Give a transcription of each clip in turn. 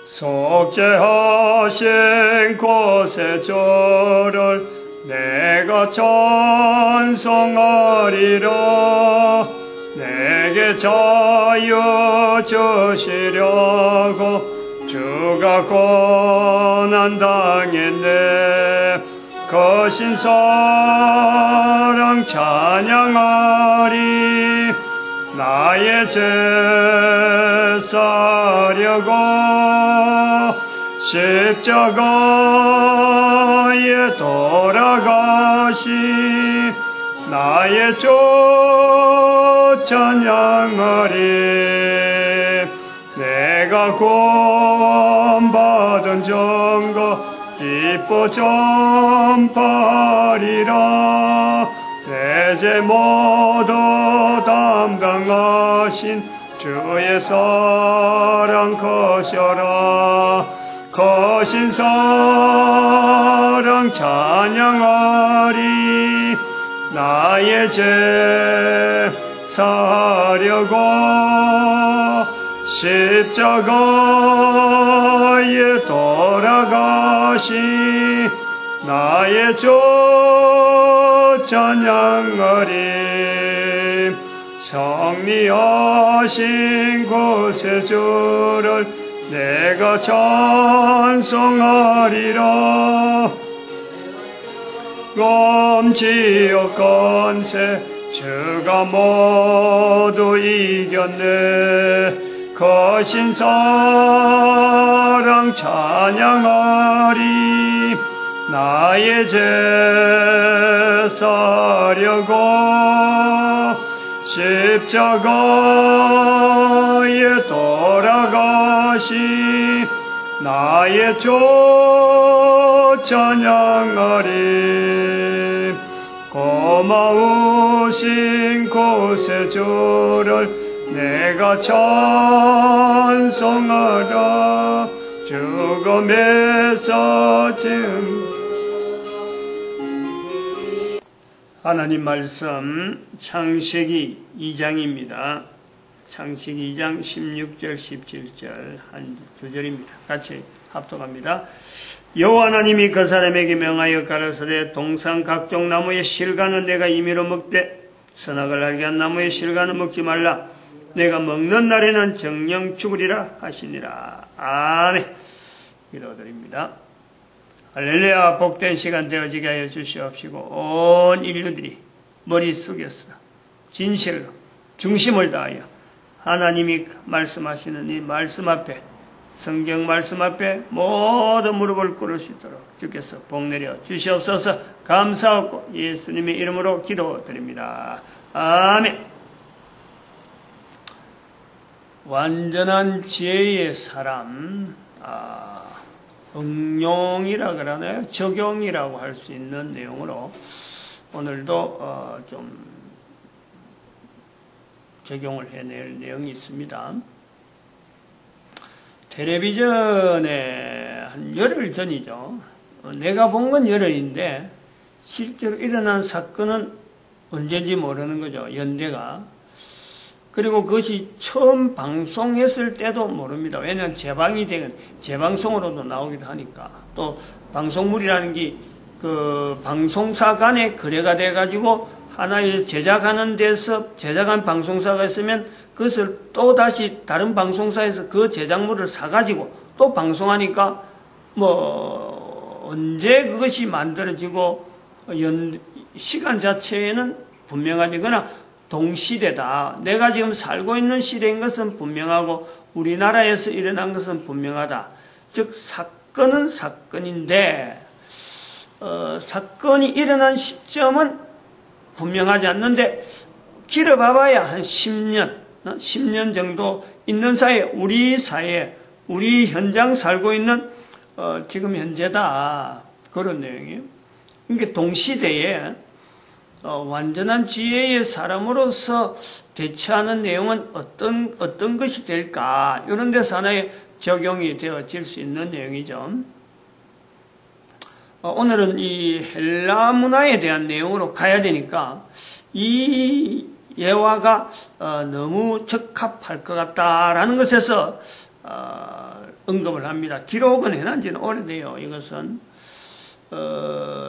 속죄하신 곳의 저를 내가 찬송하리라. 내게 자유 주시려고 주가 고난 당했네. 거신 사랑 찬양하리. 나의 죄 사려고 십자가에 돌아가시. 나의 주 찬양하리. 내가 구원받은 정거 기뻐 전파하리라. 내 죄 모두 담당하신 주의 사랑 커셔라. 거신 사랑 찬양하리. 나의 죄 사려고 십자가에 돌아가시. 나의 주 찬양하리. 성리하신 곳의 주를 내가 찬송하리라. 검지옥 권세 주가 모두 이겼네. 거신 사랑 찬양하리. 나의 죄 사려고 십자가에 돌아가시. 나의 주 찬양하리. 고마우신 곳의 주를 내가 찬송하라. 죽음에서 지은 하나님 말씀 창세기 2장입니다. 창세기 2장 16절 17절 한 두 절입니다. 같이 합독합니다. 여호와 하나님이 그 사람에게 명하여 가라사대 동산 각종 나무의 실과는 내가 임의로 먹되 선악을 알게 한 나무의 실과는 먹지 말라. 내가 먹는 날에는 정령 죽으리라 하시니라. 아멘. 기도드립니다. 할렐루야. 복된 시간 되어지게 하여 주시옵시고 온 인류들이 머리 숙여서 진실로 중심을 다하여 하나님이 말씀하시는 이 말씀 앞에, 성경 말씀 앞에 모두 무릎을 꿇을 수 있도록 주께서 복내려 주시옵소서. 감사하고 예수님의 이름으로 기도드립니다. 아멘. 완전한 지혜의 사람, 응용이라 그러나요? 적용이라고 할 수 있는 내용으로 오늘도 좀 적용을 해낼 내용이 있습니다. 텔레비전에 한 열흘 전이죠. 내가 본 건 열흘인데 실제로 일어난 사건은 언제인지 모르는 거죠. 연대가. 그리고 그것이 처음 방송했을 때도 모릅니다. 왜냐하면 재방이 되면 재방송으로도 나오기도 하니까. 또 방송물이라는 게 그 방송사 간에 거래가 돼가지고 하나의 제작하는 데서 제작한 방송사가 있으면 그것을 또 다시 다른 방송사에서 그 제작물을 사가지고 또 방송하니까 뭐 언제 그것이 만들어지고 시간 자체에는 분명하지. 그러나 동시대다. 내가 지금 살고 있는 시대인 것은 분명하고 우리나라에서 일어난 것은 분명하다. 즉 사건은 사건인데 사건이 일어난 시점은 분명하지 않는데 길어봐봐야 한 10년 정도 있는 사이에 우리 사이에 우리 현장 살고 있는 지금 현재다. 그런 내용이에요. 그러니까 동시대에 완전한 지혜의 사람으로서 대처하는 내용은 어떤 것이 될까? 이런 데서 하나의 적용이 되어질 수 있는 내용이죠. 오늘은 이 헬라 문화에 대한 내용으로 가야 되니까 이 예화가 너무 적합할 것 같다라는 것에서 언급을 합니다. 기록은 해난 지는 오래돼요. 이것은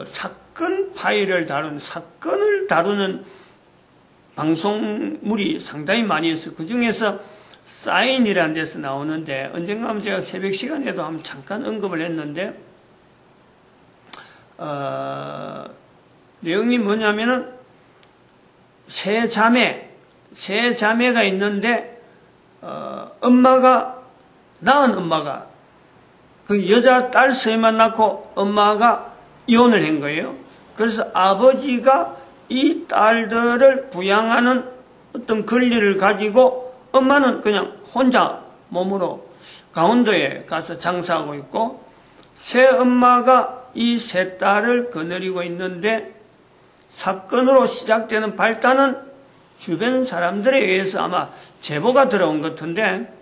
사건 파일을 사건을 다루는 방송물이 상당히 많이 있어요. 그 중에서 사인이라는 데서 나오는데, 언젠가 하면 제가 새벽 시간에도 한번 잠깐 언급을 했는데, 내용이 뭐냐면은, 세 자매가 있는데, 낳은 엄마가, 그 여자 딸 셋만 낳고 엄마가 이혼을 한 거예요. 그래서 아버지가 이 딸들을 부양하는 어떤 권리를 가지고 엄마는 그냥 혼자 몸으로 강원도에 가서 장사하고 있고, 새 엄마가 이 세 딸을 거느리고 있는데, 사건으로 시작되는 발단은 주변 사람들에 의해서 아마 제보가 들어온 것 같은데,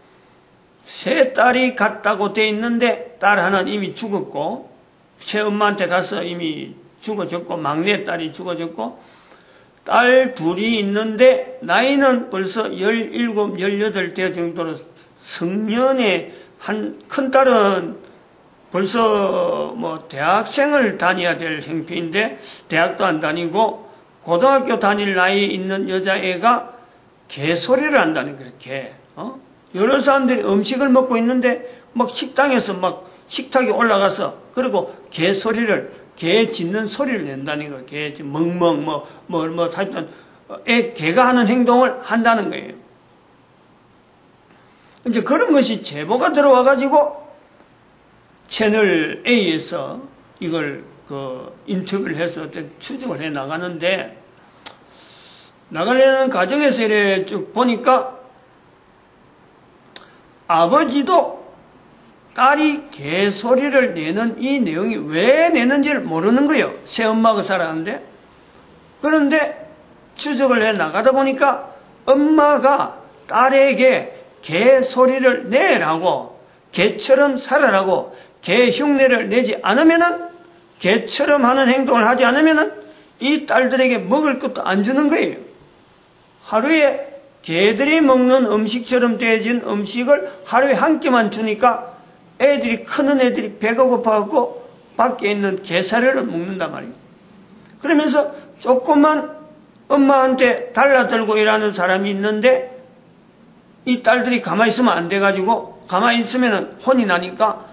세 딸이 갔다고 돼 있는데 딸 하나는 이미 죽었고, 새 엄마한테 가서 이미 죽어졌고, 막내 딸이 죽어졌고, 딸 둘이 있는데 나이는 벌써 17, 18대 정도로 성년에, 한 큰 딸은 벌써 뭐 대학생을 다녀야 될 형편인데 대학도 안 다니고, 고등학교 다닐 나이에 있는 여자애가 개소리를 한다는 거예요. 개. 여러 사람들이 음식을 먹고 있는데 막 식당에서 막 식탁에 올라가서, 그리고 개소리를, 개 짖는 소리를 낸다는 거예요. 개 멍멍 하여튼 개가 하는 행동을 한다는 거예요. 이제 그런 것이 제보가 들어와 가지고 채널 A에서 이걸 인터뷰를 해서 어떤 추적을 해 나가는데, 나가려는 과정에서 이렇게 쭉 보니까 아버지도 딸이 개소리를 내는 이 내용이 왜 내는지를 모르는 거예요. 새엄마가 살았는데. 그런데 추적을 해 나가다 보니까 엄마가 딸에게 개소리를 내라고, 개처럼 살아라고, 개 흉내를 내지 않으면은, 개처럼 하는 행동을 하지 않으면은 이 딸들에게 먹을 것도 안 주는 거예요. 하루에 개들이 먹는 음식처럼 되어진 음식을 하루에 한 끼만 주니까 크는 애들이 배가 고파갖고 밖에 있는 게사료를 먹는단 말이에요. 그러면서 조금만 엄마한테 달라들고 일하는 사람이 있는데, 이 딸들이 가만히 있으면 안 돼가지고, 가만히 있으면 혼이 나니까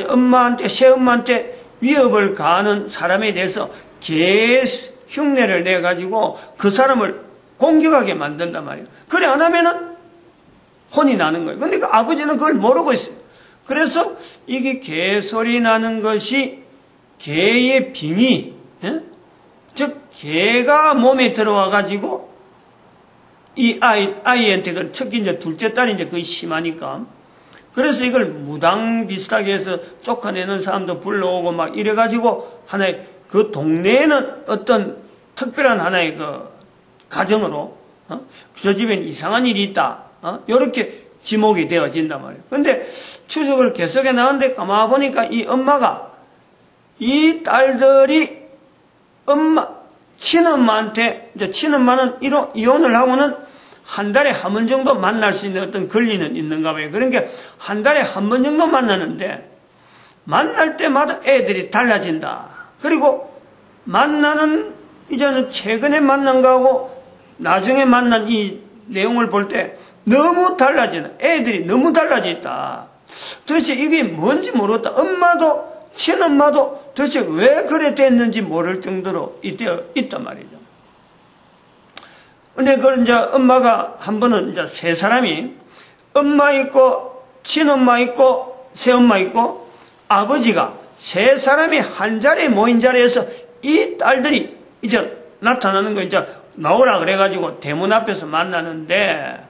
엄마한테, 새엄마한테 위협을 가하는 사람에 대해서 개 흉내를 내가지고 그 사람을 공격하게 만든단 말이에요. 그래 안 하면은 혼이 나는 거예요. 근데 그 아버지는 그걸 모르고 있어요. 그래서 이게 개소리 나는 것이 개의 빙의, 즉 개가 몸에 들어와 가지고 이 아이한테, 특히 이제 둘째 딸이 이제 거의 심하니까, 그래서 이걸 무당 비슷하게 해서 쫓아내는 사람도 불러오고 막 이래가지고 하나의 그 동네에는 어떤 특별한 하나의 가정으로, 저 집엔 이상한 일이 있다, 이렇게 지목이 되어진단 말이에요. 근데 추적을 계속해 나오는데 가만 보니까 이 엄마가, 이 딸들이 친엄마한테, 이제 친엄마는 이혼을 하고는 한 달에 한 번 정도 만날 수 있는 어떤 권리는 있는가 봐요. 그러니까 한 달에 한 번 정도 만나는데, 만날 때마다 애들이 달라진다. 그리고 이제는 최근에 만난 거하고 나중에 만난 이 내용을 볼 때 너무 달라지는, 애들이 너무 달라져 있다. 도대체 이게 뭔지 모르겠다. 친엄마도 도대체 왜 그래 됐는지 모를 정도로 있단 말이죠. 근데 그걸 이제 엄마가 한 번은 이제 세 사람이, 엄마 있고, 친엄마 있고, 새엄마 있고, 아버지가 세 사람이 한 자리에 모인 자리에서 이 딸들이 이제 나타나는 거, 이제 나오라 그래가지고 대문 앞에서 만나는데,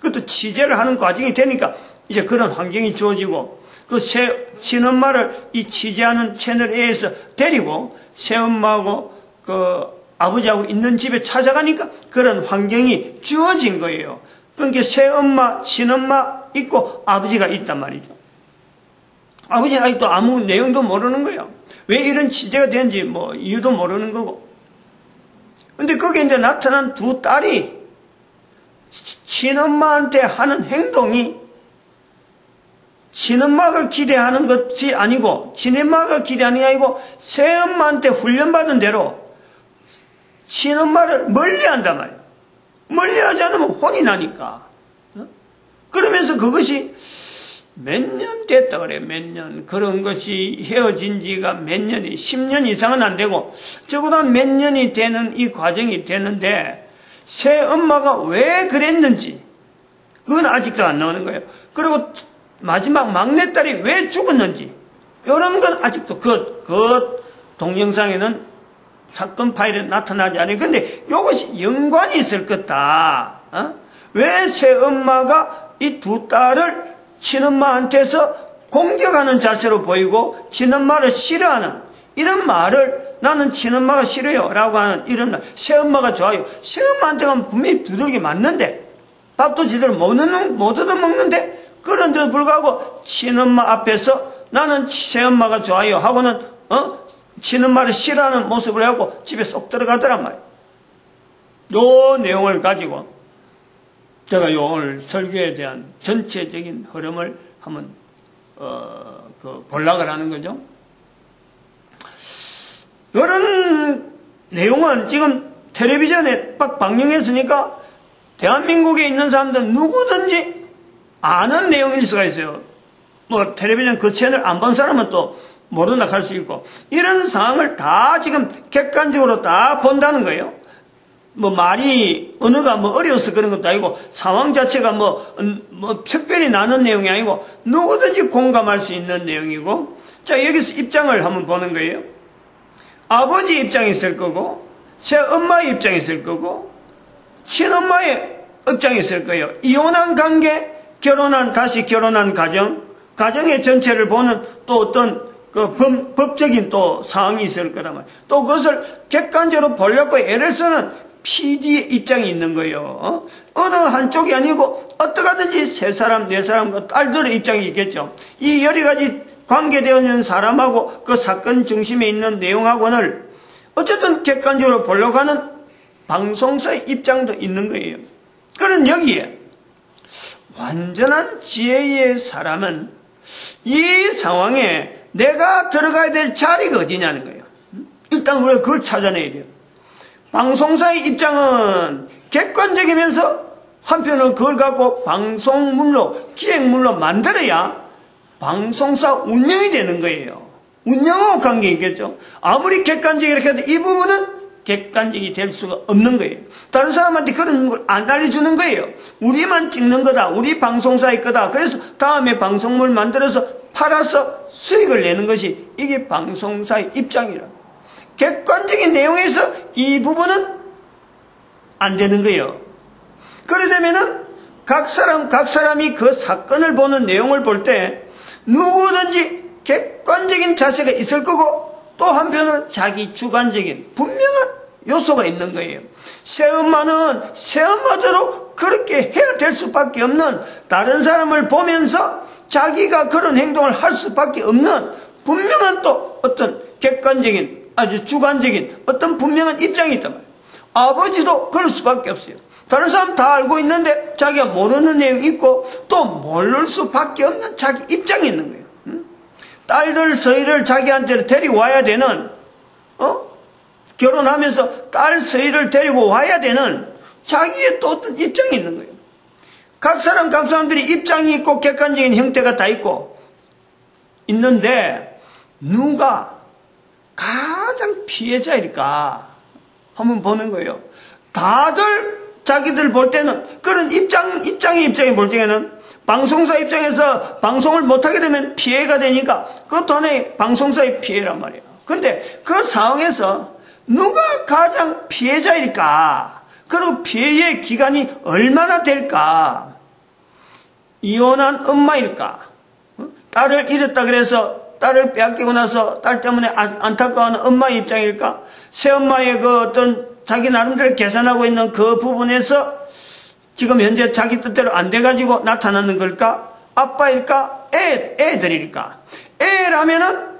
그것도 취재를 하는 과정이 되니까 이제 그런 환경이 주어지고, 그 친엄마를 이 취재하는 채널 A에서 데리고 새엄마하고 아버지하고 있는 집에 찾아가니까 그런 환경이 주어진 거예요. 그러니까 새엄마, 친엄마 있고 아버지가 있단 말이죠. 아버지는 아직도 아무 내용도 모르는 거예요. 왜 이런 취재가 되는지 이유도 모르는 거고. 근데 거기에 이제 나타난 두 딸이 친엄마한테 하는 행동이 친엄마가 기대하는 것이 아니고, 친엄마가 기대하는 게 아니고, 새엄마한테 훈련받은 대로 친엄마를 멀리 한단 말이에요. 멀리 하지 않으면 혼이 나니까. 그러면서 그것이 몇 년 됐다 그래요. 몇 년. 그런 것이 헤어진 지가 몇 년이, 10년 이상은 안 되고, 적어도 몇 년이 되는 이 과정이 되는데, 새엄마가 왜 그랬는지, 그건 아직도 안 나오는 거예요. 그리고 마지막 막내딸이 왜 죽었는지, 이런 건 아직도 그 동영상에는 사건 파일에 나타나지 않아요. 근데 이것이 연관이 있을 거다. 왜 새엄마가 이 두 딸을 친엄마한테서 공격하는 자세로 보이고 친엄마를 싫어하는 이런 말을 나는 친엄마가 싫어요 라고 하는 이런 말, 새엄마가 좋아요. 새엄마한테 가면 분명히 두들기 맞는데 밥도 제대로 못 얻어먹는데 그런데도 불구하고 친엄마 앞에서 나는 새엄마가 좋아요 하고는 친엄마를 싫어하는 모습을 하고 집에 쏙 들어가더란 말이에요. 요 내용을 가지고 제가 오늘 설교에 대한 전체적인 흐름을 한번 볼락을 하는 거죠. 이런 내용은 지금 텔레비전에 막 방영했으니까 대한민국에 있는 사람들은 누구든지 아는 내용일 수가 있어요. 뭐 텔레비전 그 채널 안 본 사람은 또 모른다 할 수 있고, 이런 상황을 다 지금 객관적으로 다 본다는 거예요. 뭐 말이 언어가 뭐 어려워서 그런 것도 아니고 상황 자체가 뭐 특별히 나는 내용이 아니고 누구든지 공감할 수 있는 내용이고, 자 여기서 입장을 한번 보는 거예요. 아버지 입장이 있을 거고, 새엄마의 입장이 있을 거고, 친엄마의 입장이 있을 거예요. 이혼한 관계, 다시 결혼한 가정의 전체를 보는 또 어떤 법적인 또 사항이 있을 거란 말이에요. 또 그것을 객관적으로 보려고 애를 쓰는 PD의 입장이 있는 거예요. 어느 한쪽이 아니고 어떡하든지 세 사람, 네 사람, 딸들의 입장이 있겠죠. 이 여러 가지 관계되어 있는 사람하고 그 사건 중심에 있는 내용하고는 어쨌든 객관적으로 보려고 하는 방송사의 입장도 있는 거예요. 그런 여기에 완전한 지혜의 사람은 이 상황에 내가 들어가야 될 자리가 어디냐는 거예요. 일단 우리가 그걸 찾아내야 돼요. 방송사의 입장은 객관적이면서 한편으로 그걸 갖고 방송물로, 기획물로 만들어야 방송사 운영이 되는 거예요. 운영하고 관계 있겠죠. 아무리 객관적이 이렇게 해도 이 부분은 객관적이 될 수가 없는 거예요. 다른 사람한테 그런 걸 안 알려주는 거예요. 우리만 찍는 거다. 우리 방송사의 거다. 그래서 다음에 방송물 만들어서 팔아서 수익을 내는 것이 이게 방송사의 입장이라. 객관적인 내용에서 이 부분은 안 되는 거예요. 그러려면은 각 사람이 그 사건을 보는 내용을 볼 때 누구든지 객관적인 자세가 있을 거고, 또 한편은 자기 주관적인 분명한 요소가 있는 거예요. 새엄마는 새엄마대로 그렇게 해야 될 수밖에 없는, 다른 사람을 보면서 자기가 그런 행동을 할 수밖에 없는 분명한 또 어떤 객관적인, 아주 주관적인 어떤 분명한 입장이 있단 말이에요. 아버지도 그럴 수밖에 없어요. 다른 사람 다 알고 있는데 자기가 모르는 내용이 있고 또 모를 수밖에 없는 자기 입장이 있는 거예요. 딸들 서희를 자기한테 데리고 와야 되는, 결혼하면서 딸 서희를 데리고 와야 되는 자기의 또 어떤 입장이 있는 거예요. 각 사람들이 입장이 있고 객관적인 형태가 다 있는데 누가 가장 피해자일까 한번 보는 거예요. 다들 자기들 볼 때는 그런 입장이 볼 때에는 방송사 입장에서 방송을 못하게 되면 피해가 되니까 그것도 하나의 방송사의 피해란 말이에요. 근데 그 상황에서 누가 가장 피해자일까? 그리고 피해의 기간이 얼마나 될까? 이혼한 엄마일까? 딸을 잃었다 그래서 딸을 빼앗기고 나서 딸 때문에 안타까워하는 엄마의 입장일까? 새엄마의 그 어떤 자기 나름대로 계산하고 있는 그 부분에서 지금 현재 자기 뜻대로 안 돼가지고 나타나는 걸까? 아빠일까? 애들일까? 애라면은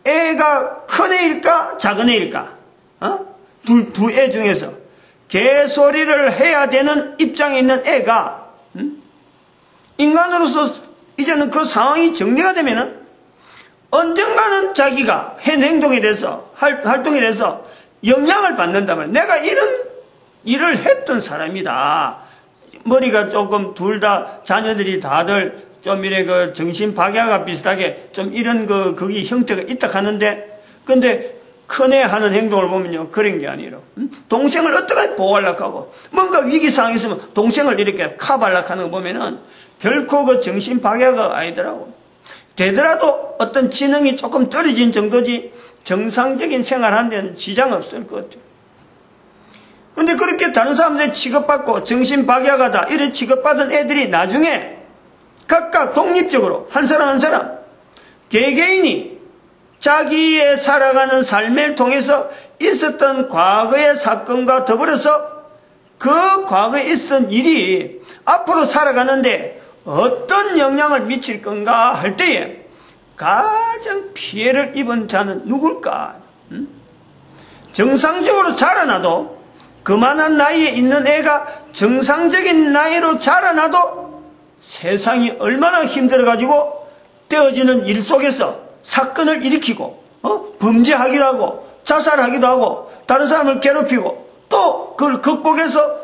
애가 큰 애일까? 작은 애일까? 두 애 중에서 개소리를 해야 되는 입장에 있는 애가, 인간으로서 이 이제는 그 상황이 정리가 되면은 언젠가는 자기가 한 행동에 대해서, 활동에 대해서 영향을 받는다면 내가 이런 일을 했던 사람이다. 머리가 조금 둘 다 자녀들이 다들 좀 이래 그 정신 박약과 비슷하게 좀 이런 거기 형태가 있다 하는데, 근데 큰애 하는 행동을 보면요, 그런 게 아니라 동생을 어떻게 보호하려고 하고 뭔가 위기 상황이 있으면 동생을 이렇게 커버하려고 하는 거 보면은 결코 그 정신 박약가 아니더라고. 되더라도 어떤 지능이 조금 떨어진 정도지 정상적인 생활하는 데는 지장 없을 것 같아요. 근데 그렇게 다른 사람들이 취급받고 정신 박약하다 이런 취급받은 애들이 나중에 각각 독립적으로 한 사람 한 사람 개개인이 자기의 살아가는 삶을 통해서 있었던 과거의 사건과 더불어서 그 과거에 있었던 일이 앞으로 살아가는데 어떤 영향을 미칠 건가 할 때에 가장 피해를 입은 자는 누굴까? 정상적으로 자라나도 그만한 나이에 있는 애가 정상적인 나이로 자라나도 세상이 얼마나 힘들어가지고 떼어지는 일 속에서 사건을 일으키고 범죄하기도 하고 자살하기도 하고 다른 사람을 괴롭히고 또 그걸 극복해서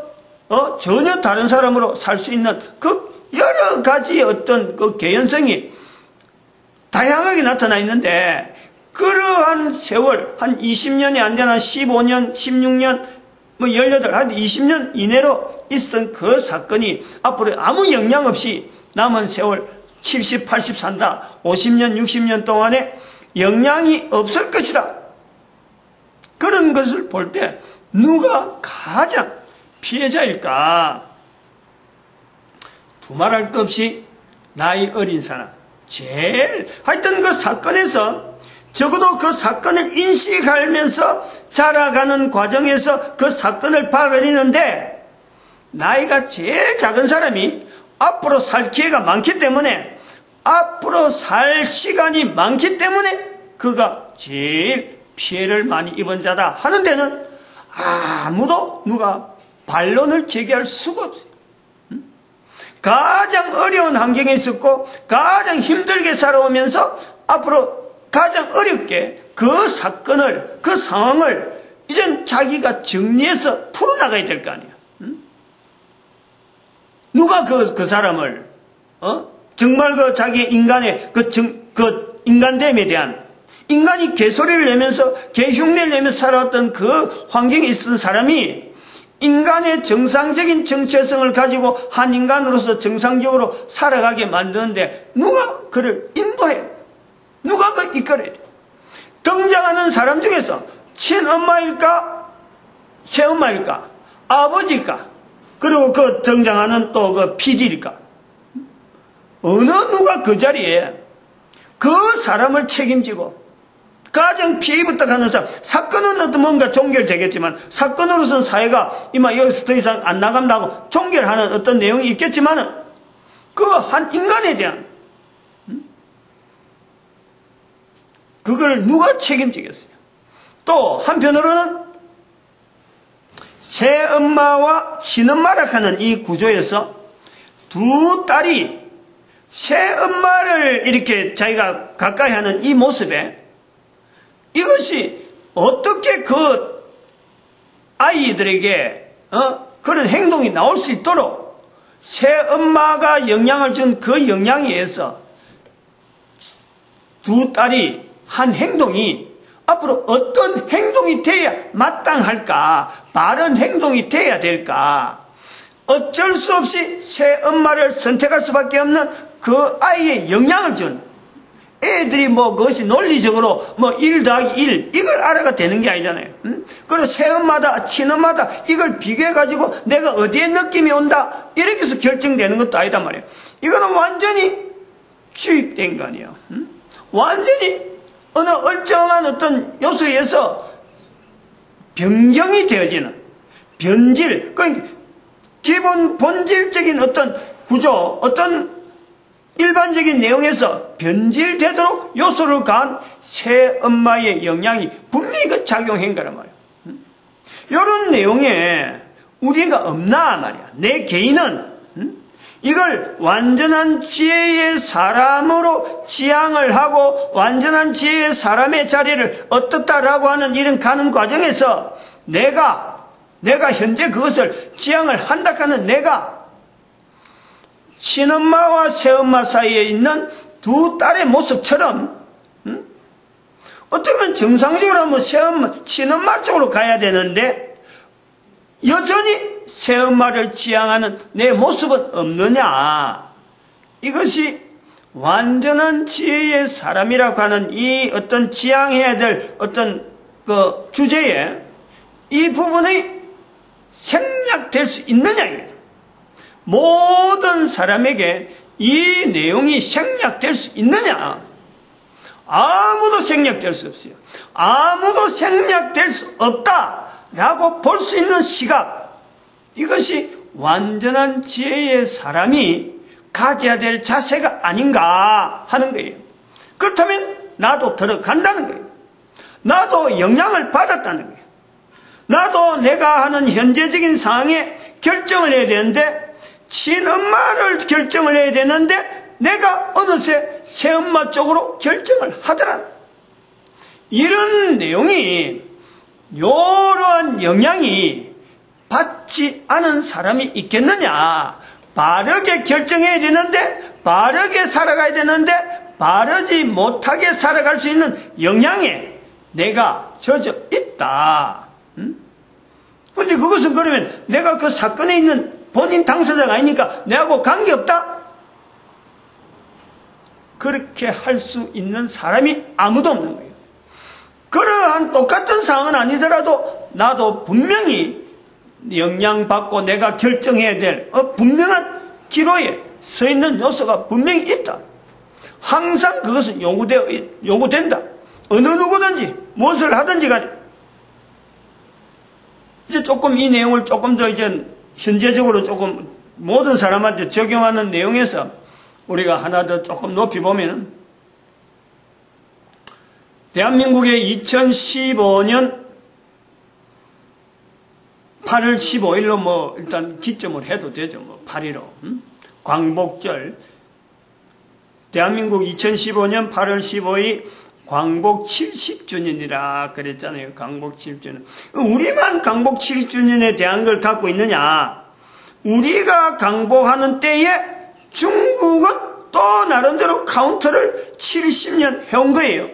전혀 다른 사람으로 살 수 있는 그 여러 가지 어떤 그 개연성이 다양하게 나타나 있는데, 그러한 세월 한 20년이 안 되나 15년 16년 18 한 20년 이내로 있었던 그 사건이 앞으로 아무 영향 없이 남은 세월 70, 80 산다 50년 60년 동안에 영향이 없을 것이다. 그런 것을 볼 때 누가 가장 피해자일까? 두말할 것 없이 나이 어린 사람, 제일 하여튼 그 사건에서 적어도 그 사건을 인식하면서 자라가는 과정에서 그 사건을 받아들이는데 나이가 제일 작은 사람이 앞으로 살 기회가 많기 때문에, 앞으로 살 시간이 많기 때문에 그가 제일 피해를 많이 입은 자다 하는 데는 아무도 누가 반론을 제기할 수가 없어요. 가장 어려운 환경에 있었고 가장 힘들게 살아오면서 앞으로 가장 어렵게 그 사건을, 그 상황을 이젠 자기가 정리해서 풀어나가야 될 거 아니야. 누가 그 사람을 정말 그 자기 인간의 그 인간됨에 대한, 인간이 개소리를 내면서 개흉내를 내면서 살아왔던 그 환경에 있었던 사람이 인간의 정상적인 정체성을 가지고 한 인간으로서 정상적으로 살아가게 만드는데 누가 그를 인도해? 누가 그 이끌어야 돼? 등장하는 사람 중에서 친엄마일까? 새엄마일까? 아버지일까? 그리고 그 등장하는 또 그 PD일까? 어느 누가 그 자리에 그 사람을 책임지고 가장 피해 입었다 하는 사람, 사건은 어떤 뭔가 종결되겠지만 사건으로서는 사회가 이만 여기서 더 이상 안 나간다고 종결하는 어떤 내용이 있겠지만은 그 한 인간에 대한 그걸 누가 책임지겠어요? 또 한편으로는 새엄마와 친엄마라 하는 이 구조에서 두 딸이 새엄마를 이렇게 자기가 가까이 하는 이 모습에 이것이 어떻게 그 아이들에게 그런 행동이 나올 수 있도록 새엄마가 영향을 준 그 영향에 의해서 두 딸이 한 행동이 앞으로 어떤 행동이 돼야 마땅할까? 바른 행동이 돼야 될까? 어쩔 수 없이 새엄마를 선택할 수밖에 없는 그 아이의 영향을 준, 애들이 그것이 논리적으로 1 더하기 1 이걸 알아가 되는 게 아니잖아요. 그리고 새엄마다 친엄마다 이걸 비교해가지고 내가 어디에 느낌이 온다 이렇게 해서 결정되는 것도 아니단 말이에요. 이거는 완전히 주입된 거 아니에요. 완전히 어느 얼정한 어떤 요소에 의해서 변경이 되어지는 변질, 그러니까 기본 본질적인 어떤 구조, 어떤 일반적인 내용에서 변질되도록 요소를 가한 새엄마의 영향이 분명히 그 작용한 거란 말이야. 이런 내용에 우리가 없나 말이야. 내 개인은 이걸 완전한 지혜의 사람으로 지향을 하고 완전한 지혜의 사람의 자리를 어떻다라고 하는 이런 가는 과정에서 내가 현재 그것을 지향을 한다 하는 내가 친엄마와 새엄마 사이에 있는 두 딸의 모습처럼 어떻게 보면 정상적으로 하면 새엄마, 친엄마 쪽으로 가야 되는데 여전히 새엄마를 지향하는 내 모습은 없느냐. 이것이 완전한 지혜의 사람이라고 하는 이 어떤 지향해야 될 어떤 그 주제에 이 부분이 생략될 수 있느냐. 모든 사람에게 이 내용이 생략될 수 있느냐. 아무도 생략될 수 없어요. 아무도 생략될 수 없다라고 볼 수 있는 시각. 이것이 완전한 지혜의 사람이 가져야 될 자세가 아닌가 하는 거예요. 그렇다면 나도 들어간다는 거예요. 나도 영향을 받았다는 거예요. 나도 내가 하는 현재적인 상황에 결정을 해야 되는데 친엄마를 결정을 해야 되는데 내가 어느새 새엄마 쪽으로 결정을 하더라. 이런 내용이 이러한 영향이 받지 않은 사람이 있겠느냐. 바르게 결정해야 되는데 바르게 살아가야 되는데 바르지 못하게 살아갈 수 있는 영향에 내가 젖어 있다. 그런데 그것은 그러면 내가 그 사건에 있는 본인 당사자가 아니니까 내하고 관계없다? 그렇게 할 수 있는 사람이 아무도 없는 거예요. 그러한 똑같은 상황은 아니더라도 나도 분명히 영향받고 내가 결정해야 될 분명한 기로에 서 있는 요소가 분명히 있다. 항상 그것은 요구된다. 어느 누구든지 무엇을 하든지 간에. 이제 조금 이 내용을 조금 더 이제 현재적으로 조금 모든 사람한테 적용하는 내용에서 우리가 하나 더 조금 높이 보면은 대한민국의 2015년 8월 15일로 뭐 일단 기점을 해도 되죠. 뭐 8.15 광복절. 대한민국 2015년 8월 15일이 광복 70주년이라 그랬잖아요. 광복 70주년. 우리만 광복 70주년에 대한 걸 갖고 있느냐? 우리가 광복하는 때에 중국은 또 나름대로 카운터를 70년 해온 거예요.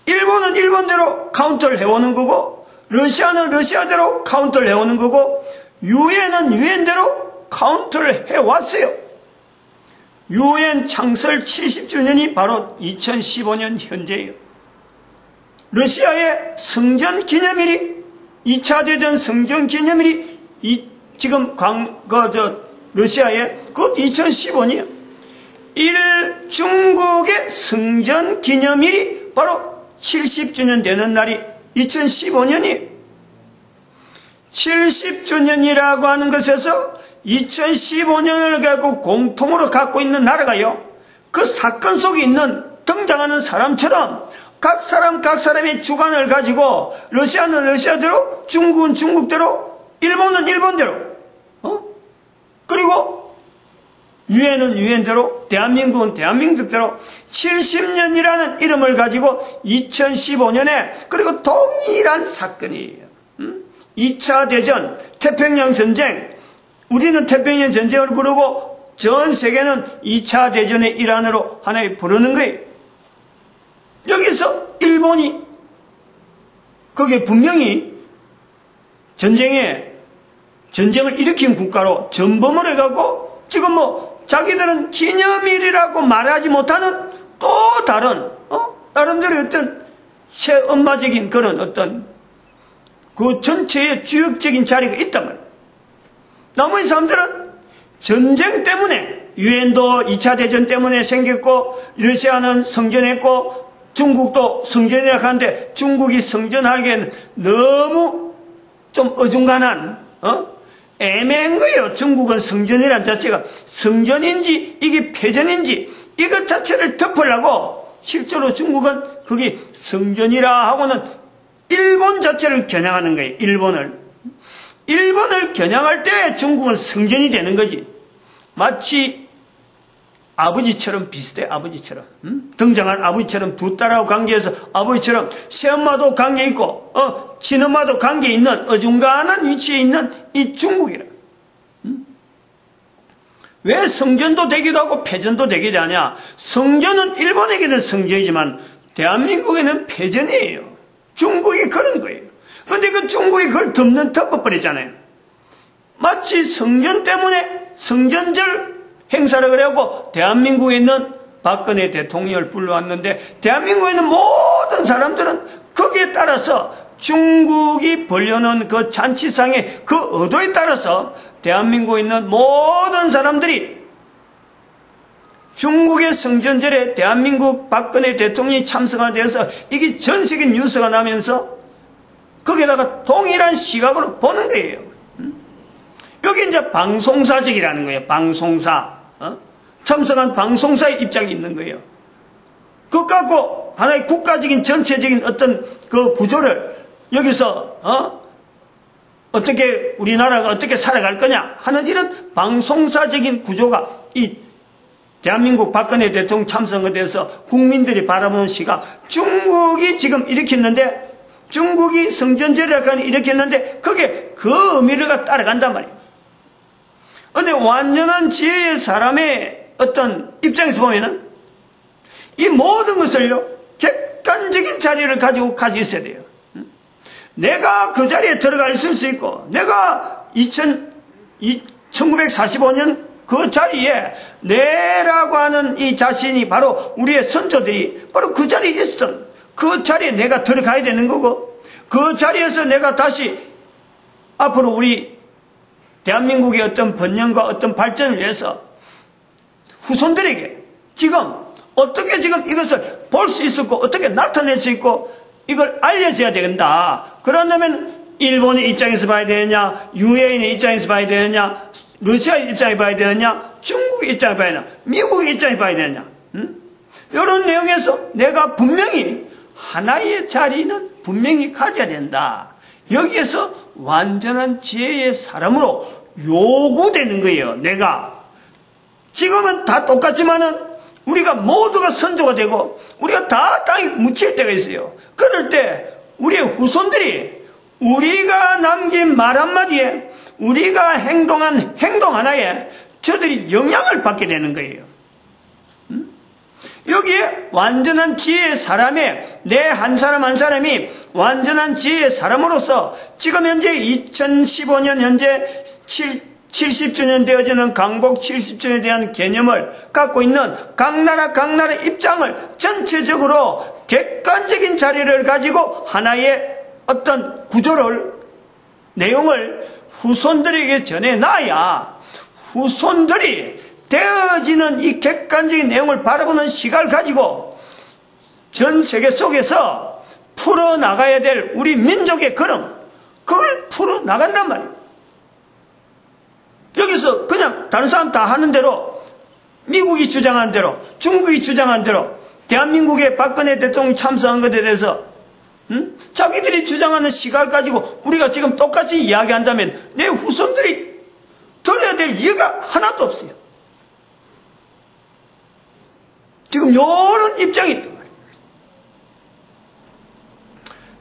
일본은 일본대로 카운터를 해오는 거고 러시아는 러시아대로 카운터를 해오는 거고 유엔은 유엔대로 카운터를 해왔어요. 유엔 창설 70주년이 바로 2015년 현재예요. 러시아의 성전 기념일이 2차 대전 성전 기념일이 지금 러시아의 그 2015년이에요. 중국의 성전 기념일이 바로 70주년 되는 날이 2015년이에요. 70주년이라고 하는 것에서 2015년을 갖고 공통으로 갖고 있는 나라가요. 그 사건 속에 있는 등장하는 사람처럼 각 사람의 주관을 가지고 러시아는 러시아대로, 중국은 중국대로, 일본은 일본대로, 그리고 유엔은 유엔대로, 대한민국은 대한민국대로 70년이라는 이름을 가지고 2015년에 그리고 동일한 사건이에요. 2차 대전, 태평양 전쟁, 우리는 태평양 전쟁을 부르고 전 세계는 2차 대전의 일환으로 하나의 부르는 거예요. 여기서 일본이 그게 분명히 전쟁을 일으킨 국가로 전범을 해갖고 지금 뭐 자기들은 기념일이라고 말하지 못하는 또 다른 나름대로 어떤 새엄마적인 그런 어떤 그 전체의 주역적인 자리가 있단 말이에요. 나머지 사람들은 전쟁 때문에 유엔도 2차 대전 때문에 생겼고 러시아는 성전했고 중국도 성전이라고 하는데 중국이 성전하기에는 너무 좀 어중간한 애매한 거예요. 중국은 성전이라는 자체가 성전인지 이게 폐전인지 이것 자체를 덮으려고 실제로 중국은 그게 성전이라 하고는 일본 자체를 겨냥하는 거예요. 일본을 겨냥할 때 중국은 성전이 되는 거지. 마치 아버지처럼 비슷해. 아버지처럼 등장한 아버지처럼 두 딸하고 관계해서 아버지처럼 새엄마도 관계 있고 친엄마도 관계 있는 어중간한 위치에 있는 이 중국이라. 왜 성전도 되기도 하고 패전도 되기도 하냐? 성전은 일본에게는 성전이지만 대한민국에는 패전이에요. 중국이 그런 거예요. 그런데 그 중국이 그걸 덮어버렸잖아요. 마치 성전 때문에 성전절 행사를 그래갖고 대한민국에 있는 박근혜 대통령을 불러왔는데 대한민국에 있는 모든 사람들은 거기에 따라서 중국이 벌려놓은 그 잔치상의 그 의도에 따라서 대한민국에 있는 모든 사람들이 중국의 성전절에 대한민국 박근혜 대통령이 참석하게 돼서 이게 전 세계 뉴스가 나면서 거기에다가 동일한 시각으로 보는 거예요. 여기 이제 방송사직이라는 거예요. 방송사. 참석한 방송사의 입장이 있는 거예요. 그것 갖고 하나의 국가적인 전체적인 어떤 그 구조를 여기서 어떻게 우리나라가 어떻게 살아갈 거냐 하는 이런 방송사적인 구조가 이 대한민국 박근혜 대통령 참석에 대해서 국민들이 바라보는 시각, 중국이 지금 일으켰는데 중국이 성전절이라고 일으켰는데 그게 그 의미를 따라간단 말이에요. 그런데 완전한 지혜의 사람의 어떤 입장에서 보면은 이 모든 것을요 객관적인 자리를 가지고 있어야 돼요. 내가 그 자리에 들어가 있을 수 있고 내가 1945년 그 자리에 내라고 하는 이 자신이 바로 우리의 선조들이 바로 그 자리에 있었던 그 자리에 내가 들어가야 되는 거고 그 자리에서 내가 다시 앞으로 우리 대한민국의 어떤 번영과 어떤 발전을 위해서 후손들에게 지금 어떻게 지금 이것을 볼 수 있었고 어떻게 나타낼 수 있고 이걸 알려줘야 된다. 그러려면 일본의 입장에서 봐야 되느냐, UAE의 입장에서 봐야 되느냐, 러시아의 입장에 봐야 되느냐, 중국의 입장에 봐야 되느냐, 미국의 입장에 봐야 되느냐. 이런 내용에서 내가 분명히 하나의 자리는 분명히 가져야 된다. 여기에서 완전한 지혜의 사람으로 요구되는 거예요. 내가 지금은 다 똑같지만은 우리가 모두가 선조가 되고 우리가 다 땅에 묻힐 때가 있어요. 그럴 때 우리의 후손들이 우리가 남긴 말 한마디에 우리가 행동한 행동 하나에 저들이 영향을 받게 되는 거예요. 여기에 완전한 지혜의 사람에 내 한 사람 한 사람이 완전한 지혜의 사람으로서 지금 현재 2015년 현재 70주년 되어지는 강복 70주년에 대한 개념을 갖고 있는 각 나라 입장을 전체적으로 객관적인 자리를 가지고 하나의 어떤 구조를 내용을 후손들에게 전해놔야 후손들이 되어지는 이 객관적인 내용을 바라보는 시각을 가지고 전 세계 속에서 풀어나가야 될 우리 민족의 걸음 그걸 풀어나간단 말이에요. 여기서 그냥 다른 사람 다 하는 대로 미국이 주장한 대로 중국이 주장한 대로 대한민국의 박근혜 대통령 참석한 것에 대해서 자기들이 주장하는 시각을 가지고 우리가 지금 똑같이 이야기한다면 내 후손들이 들어야 될 이유가 하나도 없어요. 지금 이런 입장이 있단 말이에요.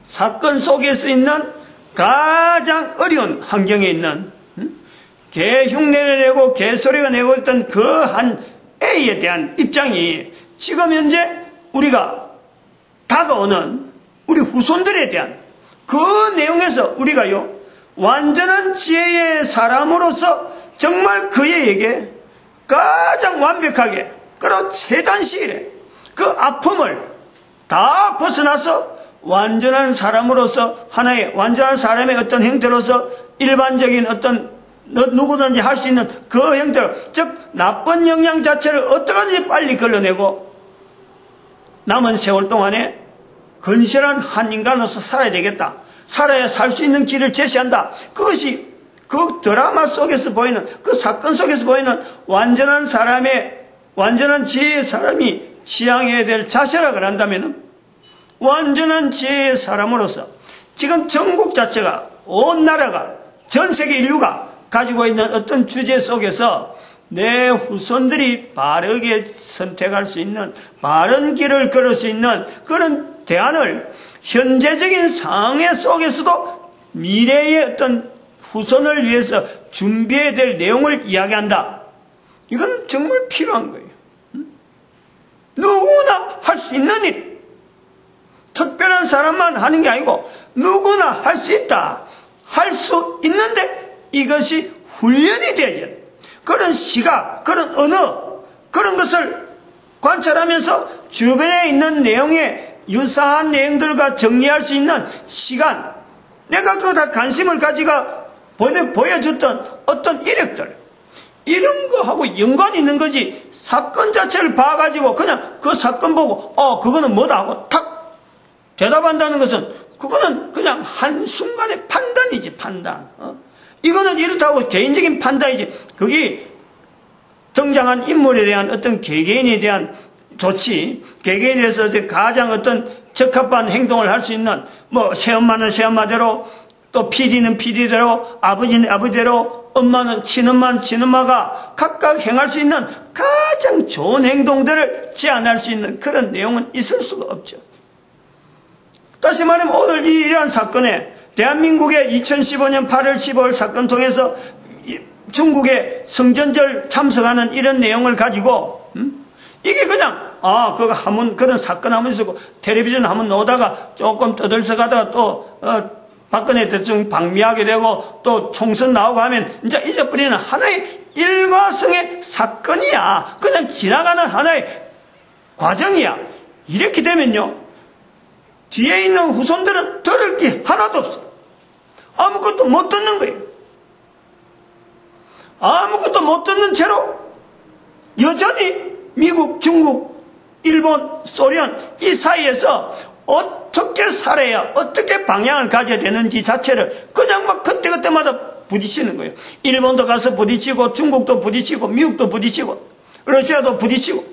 사건 속에서 있는 가장 어려운 환경에 있는 개 흉내를 내고 개소리가 내고 있던 그 한 A에 대한 입장이 지금 현재 우리가 다가오는 우리 후손들에 대한 그 내용에서 우리가요 완전한 지혜의 사람으로서 정말 그에게 가장 완벽하게 그리고 최단 시일에 그 아픔을 다 벗어나서 완전한 사람으로서 하나의 완전한 사람의 어떤 형태로서 일반적인 어떤 누구든지 할 수 있는 그 형태로 즉 나쁜 영향 자체를 어떻게든지 빨리 걸러내고 남은 세월 동안에 건실한 한 인간으로서 살아야 되겠다. 살아야 살 수 있는 길을 제시한다. 그것이 그 드라마 속에서 보이는 그 사건 속에서 보이는 완전한 사람의 완전한 지혜의 사람이 지향해야 될 자세라고 한다면 완전한 지혜의 사람으로서 지금 전국 자체가 온 나라가 전 세계 인류가 가지고 있는 어떤 주제 속에서 내 후손들이 바르게 선택할 수 있는, 바른 길을 걸을 수 있는 그런 대안을 현재적인 상황 속에서도 미래의 어떤 후손을 위해서 준비해야 될 내용을 이야기한다. 이거는 정말 필요한 거예요. 누구나 할 수 있는 일. 특별한 사람만 하는 게 아니고 누구나 할 수 있다. 할 수 있는데 이것이 훈련이 되어야 돼. 그런 시각, 그런 언어, 그런 것을 관찰하면서 주변에 있는 내용에 유사한 내용들과 정리할 수 있는 시간, 내가 그거 다 관심을 가지고 보여줬던 어떤 이력들, 이런 거하고 연관이 있는 거지. 사건 자체를 봐가지고 그냥 그 사건 보고 그거는 뭐다 하고 탁 대답한다는 것은 그거는 그냥 한순간의 판단이지, 판단. 이거는 이렇다고 개인적인 판단이지. 그게 등장한 인물에 대한 어떤 개개인에 대한 조치, 개개인에 대해서 가장 어떤 적합한 행동을 할 수 있는, 뭐 새엄마는 새엄마대로, 또 PD는 PD대로, 아버지는 아버지대로, 엄마는 친엄마는 친엄마가 각각 행할 수 있는 가장 좋은 행동들을 제안할 수 있는 그런 내용은 있을 수가 없죠. 다시 말하면 오늘 이러한 사건에 대한민국의 2015년 8월 15일 사건 통해서 중국의 성전절 참석하는 이런 내용을 가지고 이게 그냥 그거 한번 그런 사건 한번 있었고 텔레비전 한번 나오다가 조금 떠들썩하다가 또 박근혜 대통령 방미하게 되고 또 총선 나오고 하면 이제 잊어버리는 하나의 일과성의 사건이야. 그냥 지나가는 하나의 과정이야. 이렇게 되면요, 뒤에 있는 후손들은 들을 게 하나도 없어. 아무것도 못 듣는 거예요. 아무것도 못 듣는 채로 여전히 미국, 중국, 일본, 소련 이 사이에서 어떻게 살아야 어떻게 방향을 가져야 되는지 자체를 그냥 막 그때그때마다 부딪히는 거예요. 일본도 가서 부딪히고 중국도 부딪히고 미국도 부딪히고 러시아도 부딪히고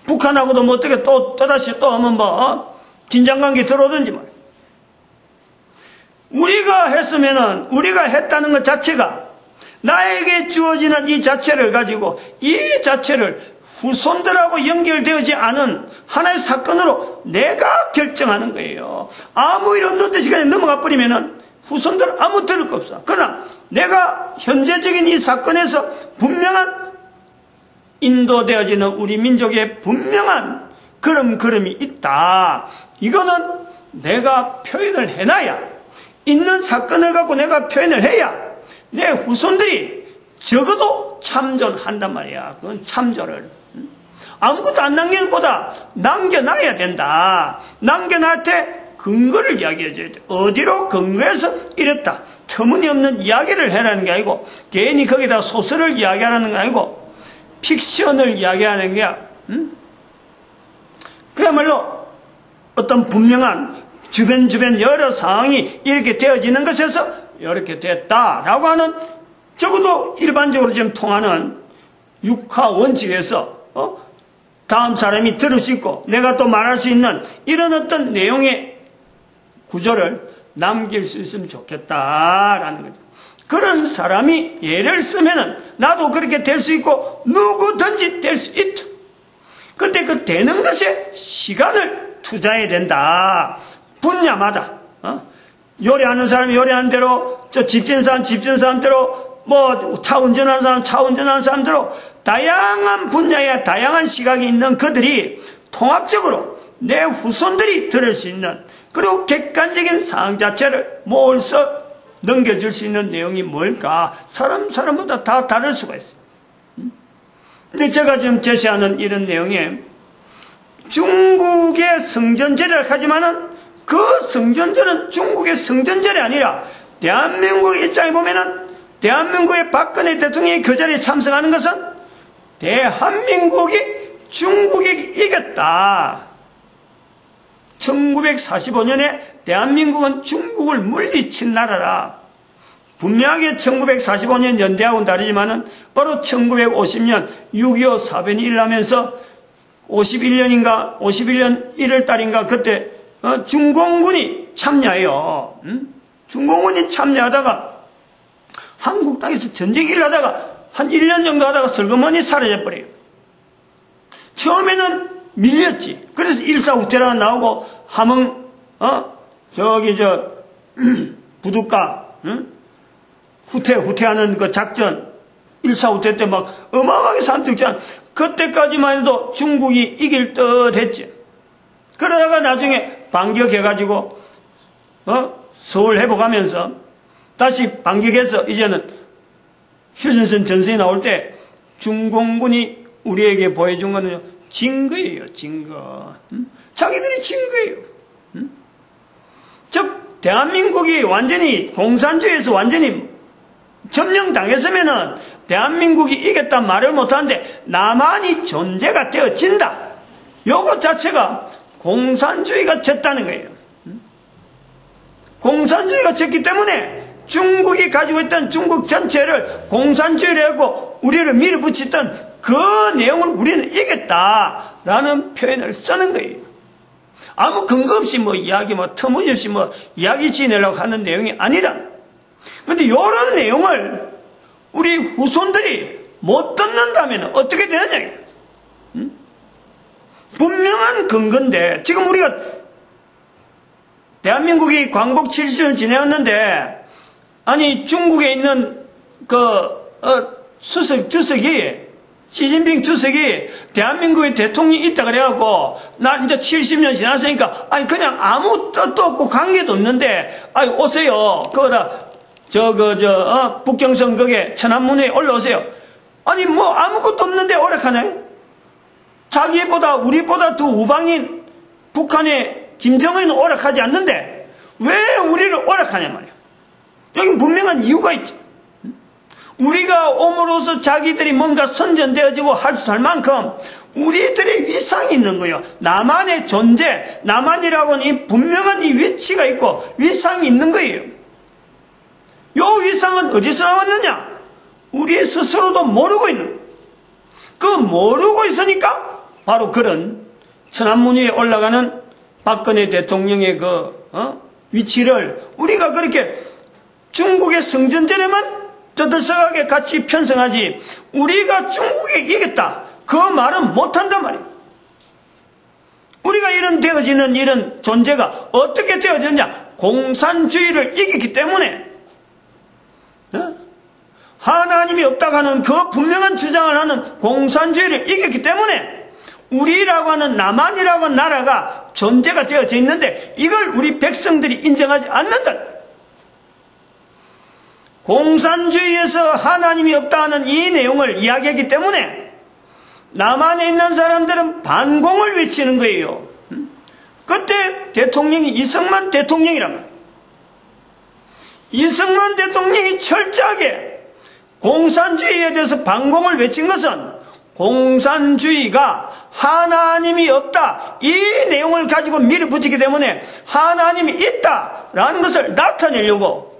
북한하고도 뭐 어떻게 또다시 또 하면 긴장관계 들어오든지 말이에요. 우리가 했으면은 우리가 했다는 것 자체가 나에게 주어지는 이 자체를 가지고 이 자체를 후손들하고 연결되어지 않은 하나의 사건으로 내가 결정하는 거예요. 아무 일 없는데 시간이 넘어가 버리면은 후손들 아무 들을 거 없어. 그러나 내가 현재적인 이 사건에서 분명한 인도되어지는 우리 민족의 분명한 걸음이 있다. 이거는 내가 표현을 해놔야, 있는 사건을 갖고 내가 표현을 해야 내 후손들이 적어도 참존한단 말이야. 그건 참존을. 아무것도 안 남기는 것보다 남겨놔야 된다. 남겨놔한테 근거를 이야기해줘야 돼. 어디로 근거해서 이랬다. 터무니없는 이야기를 해라는 게 아니고, 괜히 거기다 소설을 이야기하라는 게 아니고, 픽션을 이야기하는 게 그야말로 어떤 분명한 주변 여러 상황이 이렇게 되어지는 것에서 이렇게 됐다라고 하는, 적어도 일반적으로 지금 통하는 육하 원칙에서 다음 사람이 들을 수 있고 내가 또 말할 수 있는 이런 어떤 내용의 구조를 남길 수 있으면 좋겠다라는 거죠. 그런 사람이 예를 쓰면은 나도 그렇게 될 수 있고 누구든지 될 수 있다. 근데 그 되는 것에 시간을 투자해야 된다. 분야마다 요리하는 사람이 요리하는 대로, 저 집지는 사람 집지는 사람대로, 뭐 차 운전하는 사람 차 운전하는 사람대로 다양한 분야에 다양한 시각이 있는 그들이 통합적으로 내 후손들이 들을 수 있는, 그리고 객관적인 상황 자체를 모아서 넘겨줄 수 있는 내용이 뭘까? 사람마다 다 다를 수가 있어요. 근데 제가 지금 제시하는 이런 내용에 중국의 성전절이라고 하지만은 그 성전절은 중국의 성전절이 아니라 대한민국의 입장에 보면은 대한민국의 박근혜 대통령이 그 자리에 참석하는 것은 대한민국이 중국이 이겼다. 1945년에 대한민국은 중국을 물리친 나라라. 분명하게 1945년 연대하고는 다르지만은 바로 1950년 6.25 사변이 일어나면서 51년 1월 달인가 그때 중공군이 참여해요. 중공군이 참여하다가 한국 땅에서 전쟁이 일어나다가 한 1년 정도 하다가 슬그머니 사라져버려요. 처음에는 밀렸지. 그래서 일사후퇴라가 나오고 함흥 부둣가 후퇴하는 그 작전 일사후퇴 때 막 어마어마하게 산득전 그때까지만 해도 중국이 이길 듯 했지. 그러다가 나중에 반격해가지고 서울 회복하면서 다시 반격해서 이제는 휴전선 전선이 나올 때 중공군이 우리에게 보여준 거는 증거예요. 증거. 자기들이 증거예요. 즉 대한민국이 완전히 공산주의에서 완전히 점령당했으면은 대한민국이 이겼단 말을 못하는데 남한이 존재가 되어진다. 요것 자체가 공산주의가 졌다는 거예요. 공산주의가 졌기 때문에 중국이 가지고 있던 중국 전체를 공산주의를 하고 우리를 밀어붙이던 그 내용을 우리는 이겼다라는 표현을 쓰는 거예요. 아무 근거 없이 이야기 터무니없이 이야기 지내려고 하는 내용이 아니라. 근데 이런 내용을 우리 후손들이 못 듣는다면 어떻게 되느냐. 분명한 근거인데 지금 우리가 대한민국이 광복 70을 지내었는데 아니 중국에 있는 주석이 시진핑 주석이 대한민국의 대통령이 있다 그래갖고 나 이제 70년 지났으니까 아니 그냥 아무 뜻도 없고 관계도 없는데 아니 오세요. 북경성 거기에 천안문에 올라오세요. 아니 아무것도 없는데 오락하네. 자기보다 우리보다 더 우방인 북한의 김정은은 오락하지 않는데 왜 우리를 오락하냐 말이야. 여기 분명한 이유가 있죠. 우리가 옴으로써 자기들이 뭔가 선전되어지고 할 만큼 우리들의 위상이 있는 거예요. 남한의 존재, 남한이라고는 이 분명한 이 위치가 있고 위상이 있는 거예요. 이 위상은 어디서 나왔느냐? 우리 스스로도 모르고 있는 거예요. 그 모르고 있으니까 바로 그런 천안문 위에 올라가는 박근혜 대통령의 위치를 우리가 그렇게 중국의 성전전에만 떠들썩하게 같이 편성하지 우리가 중국에 이겼다 그 말은 못한단 말이에요. 우리가 이런 되어지는 이런 존재가 어떻게 되어졌냐? 공산주의를 이겼기 때문에 하나님이 없다고 하는 그 분명한 주장을 하는 공산주의를 이겼기 때문에 우리라고 하는 남한이라고 하는 나라가 존재가 되어져 있는데 이걸 우리 백성들이 인정하지 않는다. 공산주의에서 하나님이 없다는 이 내용을 이야기하기 때문에 남한에 있는 사람들은 반공을 외치는 거예요. 그때 대통령이 이승만 대통령이란 말이에요. 이승만 대통령이 철저하게 공산주의에 대해서 반공을 외친 것은 공산주의가 하나님이 없다 이 내용을 가지고 밀어붙이기 때문에 하나님이 있다라는 것을 나타내려고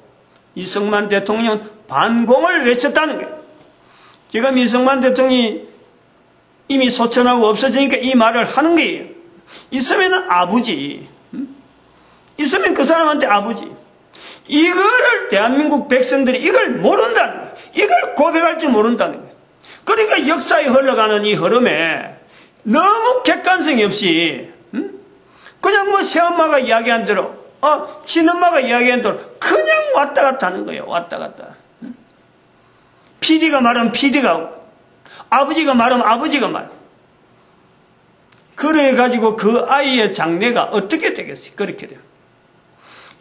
이승만 대통령은 반공을 외쳤다는 거예요. 지금 이승만 대통령이 이미 소천하고 없어지니까 이 말을 하는 거예요. 있으면 아버지. 있으면 그 사람한테 아버지. 이거를 대한민국 백성들이 이걸 모른다는 거예요. 이걸 고백할 줄 모른다는 거예요. 그러니까 역사에 흘러가는 이 흐름에 너무 객관성이 없이 그냥 새엄마가 이야기한 대로 친엄마가 이야기한 대로 그냥 왔다 갔다 하는 거예요. 왔다 갔다. PD가 말하면 PD가 하고 아버지가 말하면 아버지가 말. 그래가지고 그 아이의 장래가 어떻게 되겠어요? 그렇게 돼요.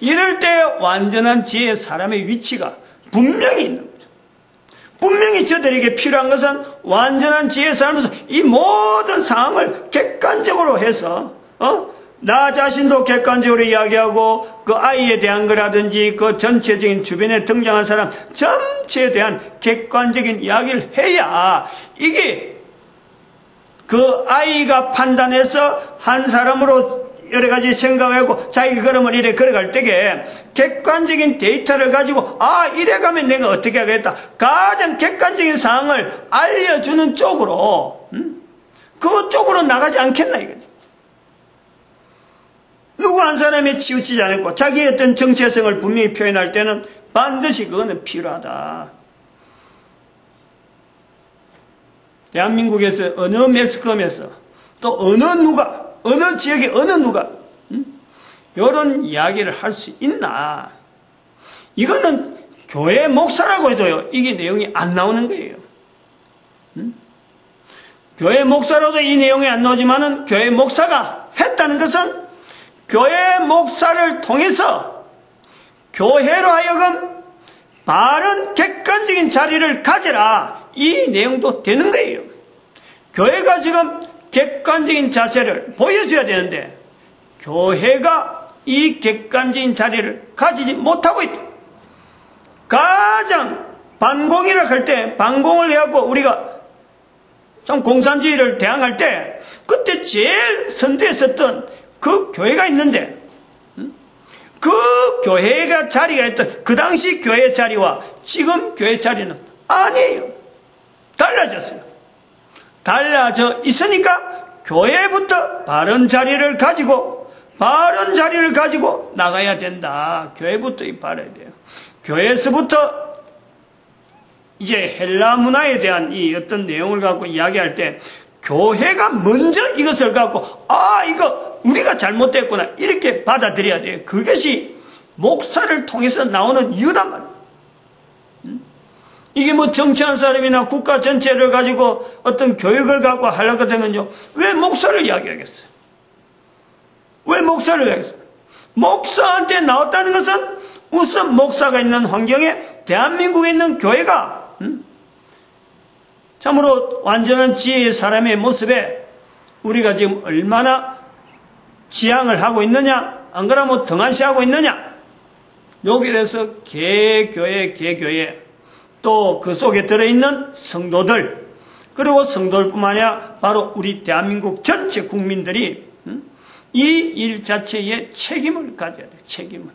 이럴 때 완전한 지혜의 사람의 위치가 분명히 있는 거죠. 분명히 저들에게 필요한 것은 완전한 지혜의 사람으로서 이 모든 상황을 객관적으로 해서 나 자신도 객관적으로 이야기하고 그 아이에 대한 거라든지 그 전체적인 주변에 등장한 사람 전체에 대한 객관적인 이야기를 해야 이게 그 아이가 판단해서 한 사람으로 여러 가지 생각하고 자기 걸음을 이래 걸어갈 때에 객관적인 데이터를 가지고 이래 가면 내가 어떻게 하겠다. 가장 객관적인 상황을 알려주는 쪽으로 그 쪽으로 나가지 않겠나 이거지. 누구 한 사람이 치우치지 않고 자기의 어떤 정체성을 분명히 표현할 때는 반드시 그거는 필요하다. 대한민국에서 어느 매스컴에서 또 어느 지역의 어느 누가 이런 이야기를 할 수 있나? 이거는 교회 목사라고 해도요, 이게 내용이 안 나오는 거예요. 교회 목사로도 이 내용이 안 나오지만은 교회 목사가 했다는 것은 교회 목사를 통해서 교회로 하여금 바른 객관적인 자리를 가져라, 이 내용도 되는 거예요. 교회가 지금 객관적인 자세를 보여줘야 되는데 교회가 이 객관적인 자리를 가지지 못하고 있다. 가장 반공이라 할 때, 반공을 해갖고 우리가 참 공산주의를 대항할 때 그때 제일 선두에 섰던 그 교회가 있는데, 그 교회가 자리가 있던 그 당시 교회 자리와 지금 교회 자리는 아니에요. 달라졌어요. 달라져 있으니까 교회부터 바른 자리를 가지고 나가야 된다. 교회부터 바라야 돼요. 교회에서부터 이제 헬라 문화에 대한 이 어떤 내용을 갖고 이야기할 때 교회가 먼저 이것을 갖고 이거 우리가 잘못됐구나 이렇게 받아들여야 돼요. 그것이 목사를 통해서 나오는 이유단 말이에요. 이게 뭐 정치한 사람이나 국가 전체를 가지고 어떤 교육을 갖고 하려고 되면요, 왜 목사를 이야기하겠어요? 왜 목사를 이야기하겠어요? 목사한테 나왔다는 것은 우선 목사가 있는 환경에 대한민국에 있는 교회가 참으로 완전한 지혜의 사람의 모습에 우리가 지금 얼마나 지향을 하고 있느냐, 안 그러면 등한시하고 있느냐. 여기에 대해서 개교회 또 그 속에 들어있는 성도들, 그리고 성도들뿐만 아니라 바로 우리 대한민국 전체 국민들이 이 일 자체에 책임을 가져야 돼요. 책임을.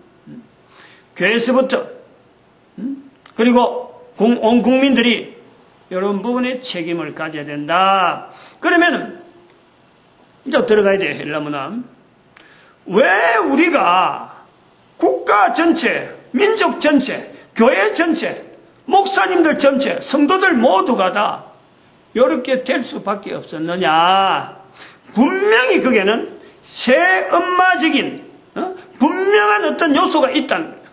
교회에서부터 그리고 온 국민들이 이런 부분에 책임을 가져야 된다. 그러면은 이제 들어가야 돼요. 헬라 문화. 왜 우리가 국가 전체, 민족 전체, 교회 전체, 목사님들 전체, 성도들 모두가 다 이렇게 될 수밖에 없었느냐? 분명히 거기에는 새엄마적인 분명한 어떤 요소가 있다는 거예요.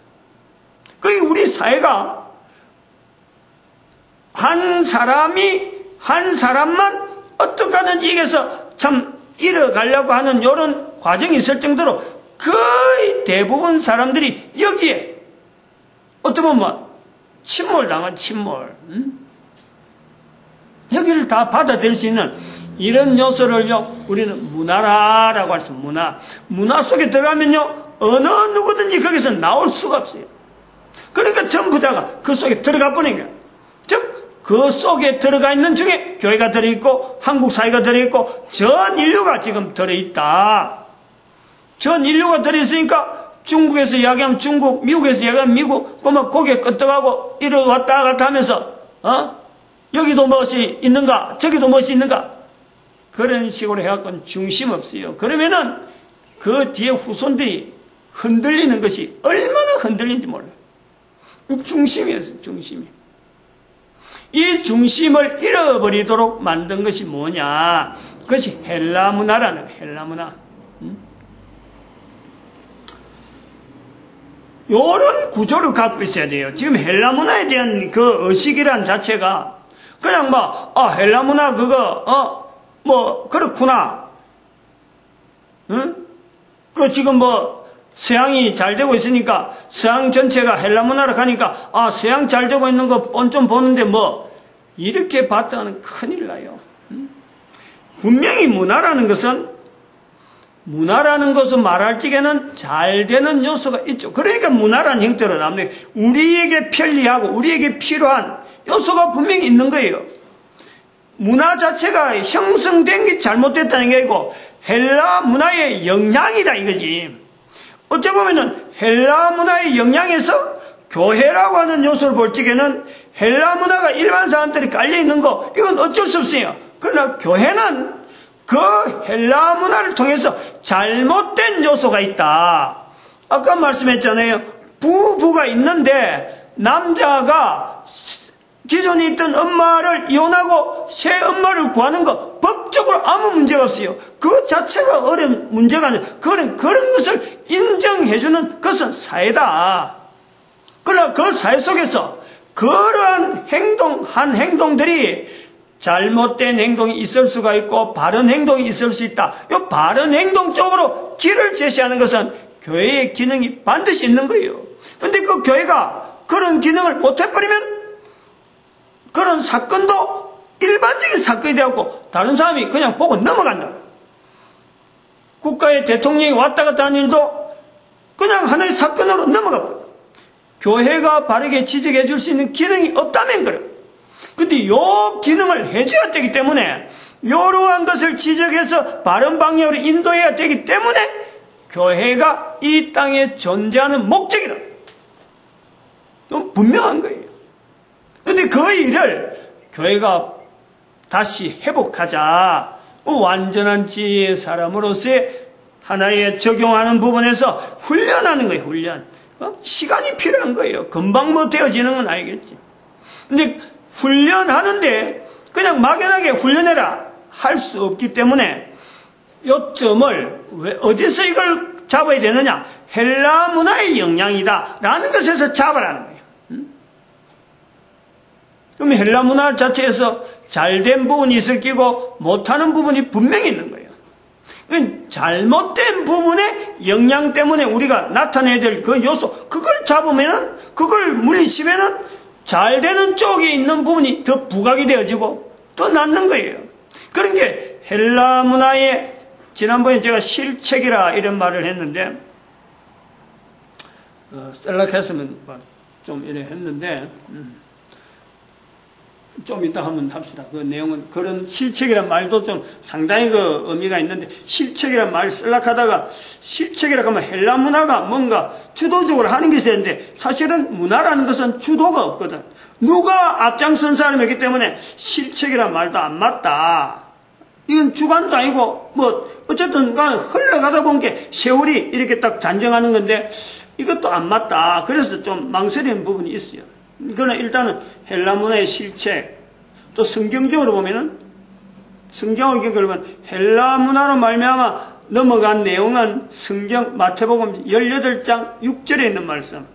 그게 우리 사회가 한 사람만 어떻게 하든지 이겨서 참 이뤄가려고 하는 이런 과정이 있을 정도로 거의 대부분 사람들이 여기에 어떻게 보면 침몰당한 침몰, 여기를 다 받아들일 수 있는 이런 요소를요, 우리는 문화라고 할 수 있습니다. 문화 속에 들어가면요, 어느 누구든지 거기서 나올 수가 없어요. 그러니까 전부 다가 그 속에 들어가 버린 거예요. 즉, 그 속에 들어가 있는 중에 교회가 들어있고, 한국 사회가 들어있고, 전 인류가 지금 들어있다. 전 인류가 들어있으니까, 중국에서 이야기하면 중국, 미국에서 이야기하면 미국, 그러면 고개 끄떡하고, 이리 왔다 갔다 하면서, 여기도 무엇이 있는가, 저기도 무엇이 있는가, 그런 식으로 해갖고는 중심 없어요. 그러면은, 그 뒤에 후손들이 흔들리는 것이 얼마나 흔들리는지 몰라요. 중심이었어요, 중심이. 이 중심을 잃어버리도록 만든 것이 뭐냐? 그것이 헬라 문화라는 거예요, 헬라 문화. 요런 구조를 갖고 있어야 돼요. 지금 헬라 문화에 대한 그 의식이란 자체가 그냥 헬라 문화 그렇구나. 그 지금 서양이 잘 되고 있으니까 서양 전체가 헬라 문화로 가니까 서양 잘 되고 있는 거 좀 보는데 이렇게 봤다가는 큰일 나요. 분명히 문화라는 것은 말할 적에는 잘 되는 요소가 있죠. 그러니까 문화라는 형태로 남는 우리에게 편리하고 우리에게 필요한 요소가 분명히 있는 거예요. 문화 자체가 형성된 게 잘못됐다는 게 아니고 헬라 문화의 영향이다 이거지. 어찌 보면은 헬라 문화의 영향에서 교회라고 하는 요소를 볼 적에는 헬라 문화가 일반 사람들이 깔려 있는 거 이건 어쩔 수 없어요. 그러나 교회는 그 헬라 문화를 통해서 잘못된 요소가 있다. 아까 말씀했잖아요. 부부가 있는데 남자가 기존에 있던 엄마를 이혼하고 새 엄마를 구하는 거 법적으로 아무 문제가 없어요. 그 자체가 어려운 문제가 아니라 그런 것을 인정해주는 것은 사회다. 그러나 그 사회 속에서 그러한 행동들이 잘못된 행동이 있을 수가 있고 바른 행동이 있을 수 있다. 이 바른 행동 쪽으로 길을 제시하는 것은 교회의 기능이 반드시 있는 거예요. 그런데 그 교회가 그런 기능을 못해버리면 그런 사건도 일반적인 사건이 되었고 다른 사람이 그냥 보고 넘어간다. 국가의 대통령이 왔다 갔다 하는 일도 그냥 하나의 사건으로 넘어가 버려. 교회가 바르게 지적해 줄 수 있는 기능이 없다면 그래. 근데 요 기능을 해줘야 되기 때문에 이러한 것을 지적해서 바른 방향으로 인도해야 되기 때문에 교회가 이 땅에 존재하는 목적이다. 분명한 거예요. 근데 그 일을 교회가 다시 회복하자. 완전한 지혜의 사람으로서의 하나의 적용하는 부분에서 훈련하는 거예요. 훈련. 시간이 필요한 거예요. 금방 뭐 되어지는 건 아니겠지. 근데 훈련하는데 그냥 막연하게 훈련해라 할 수 없기 때문에 요점을 어디서 이걸 잡아야 되느냐? 헬라 문화의 영향이다 라는 것에서 잡으라는 거예요. 그럼 헬라 문화 자체에서 잘된 부분이 있을 끼고 못하는 부분이 분명히 있는 거예요. 잘못된 부분의 영향 때문에 우리가 나타내야 될 그 요소, 그걸 잡으면은, 그걸 물리치면은 잘 되는 쪽에 있는 부분이 더 부각이 되어지고 더 낫는 거예요. 그런 게 헬라 문화의, 지난번에 제가 실책이라 이런 말을 했는데, 셀락했으면 좀 이래 했는데, 좀 이따 한번 합시다. 그 내용은, 그런 실책이란 말도 좀 상당히 그 의미가 있는데, 실책이란 말을 쓰려하다가, 실책이라고 하면 헬라 문화가 뭔가 주도적으로 하는 게 있어야 되는데, 사실은 문화라는 것은 주도가 없거든. 누가 앞장선 사람이기 때문에 실책이란 말도 안 맞다. 이건 주관도 아니고, 어쨌든 흘러가다 본 게 세월이 이렇게 딱 잔정하는 건데, 이것도 안 맞다. 그래서 좀 망설이는 부분이 있어요. 그러나 일단은 헬라 문화의 실책, 또 성경적으로 보면은, 성경을 보면 헬라 문화로 말미암아 넘어간 내용은 성경 마태복음 18장 6절에 있는 말씀.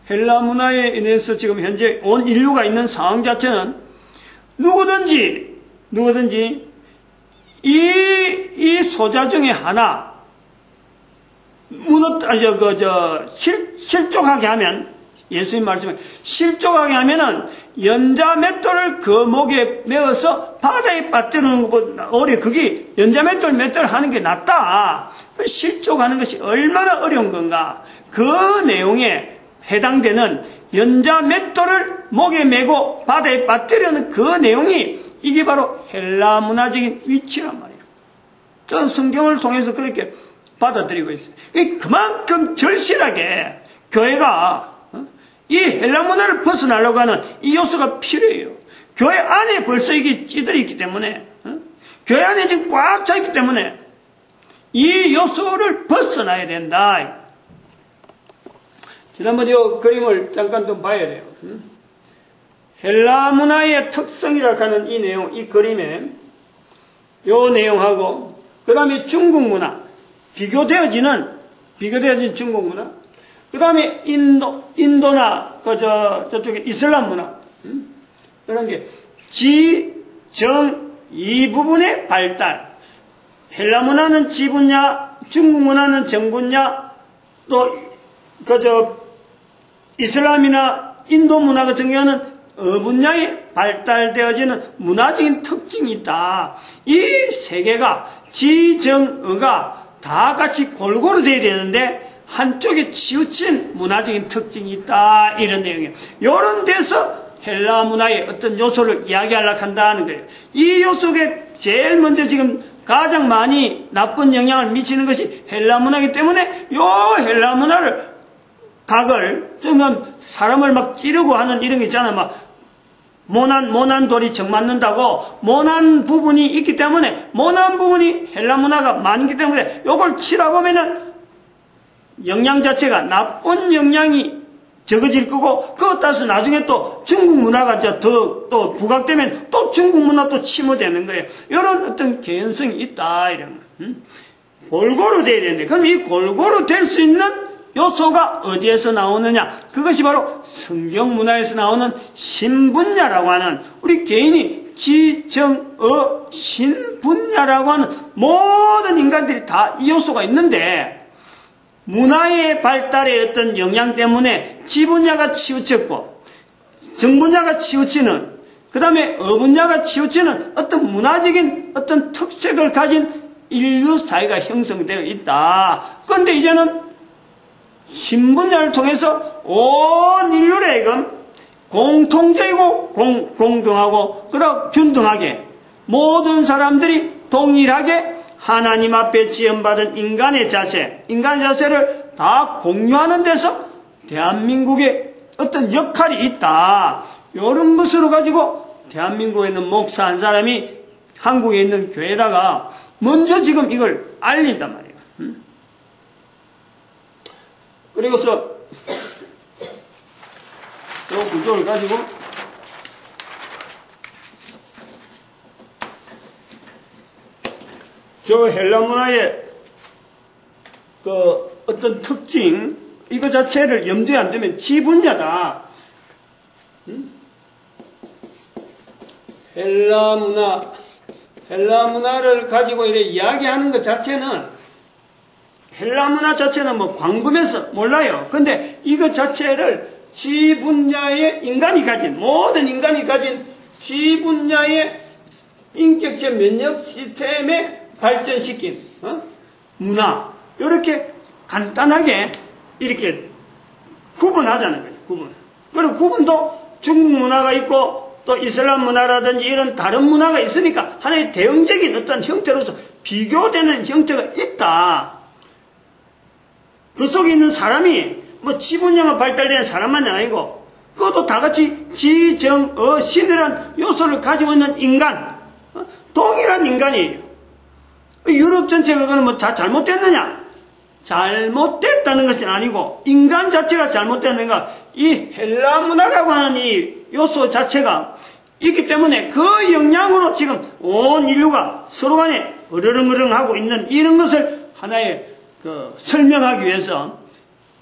헬라 문화에 인해서 지금 현재 온 인류가 있는 상황 자체는 누구든지 이 소자 중에 하나 실족하게 하면, 예수님 말씀에 실족하게 하면은 연자 맷돌을 그 목에 메어서 바다에 빠뜨리는 것보다 오히려 그게 연자 맷돌 하는 게 낫다. 실족하는 것이 얼마나 어려운 건가. 그 내용에 해당되는 연자 맷돌을 목에 메고 바다에 빠뜨리는 그 내용이 이게 바로 헬라 문화적인 위치란 말이에요. 저는 성경을 통해서 그렇게 받아들이고 있어요. 그만큼 절실하게 교회가 이 헬라 문화를 벗어나려고 하는 이 요소가 필요해요. 교회 안에 벌써 이게 찌들이 있기 때문에, 교회 안에 지금 꽉 차 있기 때문에 이 요소를 벗어나야 된다. 지난번에 이 그림을 잠깐 좀 봐야 돼요. 헬라 문화의 특성이라고 하는 이 내용, 이 그림에 이 내용하고 그 다음에 중국 문화, 비교되어진 중국 문화, 그 다음에 인도나, 저쪽에 이슬람 문화, 그런 게, 이 부분의 발달. 헬라 문화는 지 분야, 중국 문화는 정 분야, 또, 이슬람이나 인도 문화 같은 경우는 분야에 발달되어지는 문화적인 특징이 있다. 이 세 개가, 지정어가 다 같이 골고루 돼야 되는데, 한쪽에 치우친 문화적인 특징이 있다. 이런 내용이에요. 이런 데서 헬라 문화의 어떤 요소를 이야기하려고 한다는 거예요. 이 요소에 제일 먼저 지금 가장 많이 나쁜 영향을 미치는 것이 헬라 문화이기 때문에 이 헬라 문화를 좀 사람을 막 찌르고 하는 이런 게 있잖아요. 막 모난 돌이 정 맞는다고 모난 부분이 있기 때문에 모난 부분이 헬라 문화가 많기 때문에 이걸 치다 보면은 영양 자체가 나쁜 영향이 적어질 거고, 그것 따라서 나중에 또 중국 문화가 또 부각되면 또 중국 문화 또 침몰되는 거예요. 이런 어떤 개연성이 있다, 이런 거. 골고루 돼야 되는데, 그럼 이 골고루 될 수 있는 요소가 어디에서 나오느냐? 그것이 바로 성경 문화에서 나오는 신분야라고 하는, 우리 개인이 지정어 신분야라고 하는 모든 인간들이 다 이 요소가 있는데, 문화의 발달의 어떤 영향 때문에 지분야가 치우쳤고, 정분야가 치우치는, 그 다음에 어분야가 치우치는 어떤 문화적인 어떤 특색을 가진 인류 사회가 형성되어 있다. 그런데 이제는 신분야를 통해서 온 인류를 공통적이고 공정하고 그리고 균등하게 모든 사람들이 동일하게 하나님 앞에 지음받은 인간의 자세를 다 공유하는 데서 대한민국의 어떤 역할이 있다. 이런 것으로 가지고 대한민국에 있는 목사 한 사람이 한국에 있는 교회에다가 먼저 지금 이걸 알린단 말이에요. 그리고서 이 구조를 가지고 저 헬라 문화의 그 어떤 특징, 이거 자체를 염두에 안 두면 지분야다. 헬라 문화를 가지고 이렇게 이야기하는 것 자체는, 헬라 문화 자체는 뭐 광범해서 몰라요. 근데 이것 자체를 지분야의 모든 인간이 가진 지분야의 인격체 면역 시스템에 발전시킨 문화, 이렇게 간단하게 이렇게 구분하자는 거예요. 그리고 구분도 중국 문화가 있고 또 이슬람 문화라든지 이런 다른 문화가 있으니까 하나의 대응적인 어떤 형태로서 비교되는 형태가 있다. 그 속에 있는 사람이 뭐 지분야만 발달된 사람만이 아니고, 그것도 다 같이 지정어신이라는 요소를 가지고 있는 인간, 동일한 인간이에요. 유럽 전체가 그거는 뭐 다 잘못됐느냐? 잘못됐다는 것은 아니고, 인간 자체가 잘못됐는 가, 이 헬라 문화라고 하는 이 요소 자체가 있기 때문에 그 영향으로 지금 온 인류가 서로 간에 으르렁으렁하고 있는 이런 것을 하나의 설명하기 위해서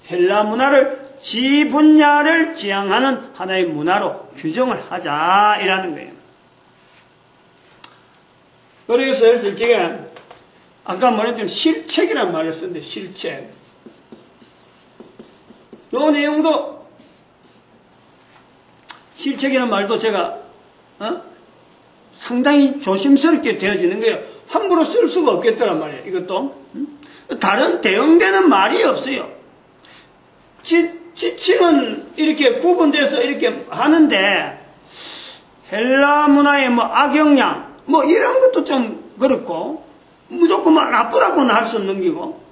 헬라 문화를 지분야를 지향하는 하나의 문화로 규정을 하자, 이라는 거예요. 그래서 실제가 아까 말했던 실책이라는 말을 썼는데, 실책. 이 내용도, 실책이라는 말도 제가 상당히 조심스럽게 되어지는 거예요. 함부로 쓸 수가 없겠더란 말이에요. 이것도 다른 대응되는 말이 없어요. 지칭은 이렇게 구분돼서 이렇게 하는데, 헬라 문화의 뭐 악영향 뭐 이런 것도 좀 그렇고, 무조건 나쁘다고는 할 수 없는 기고,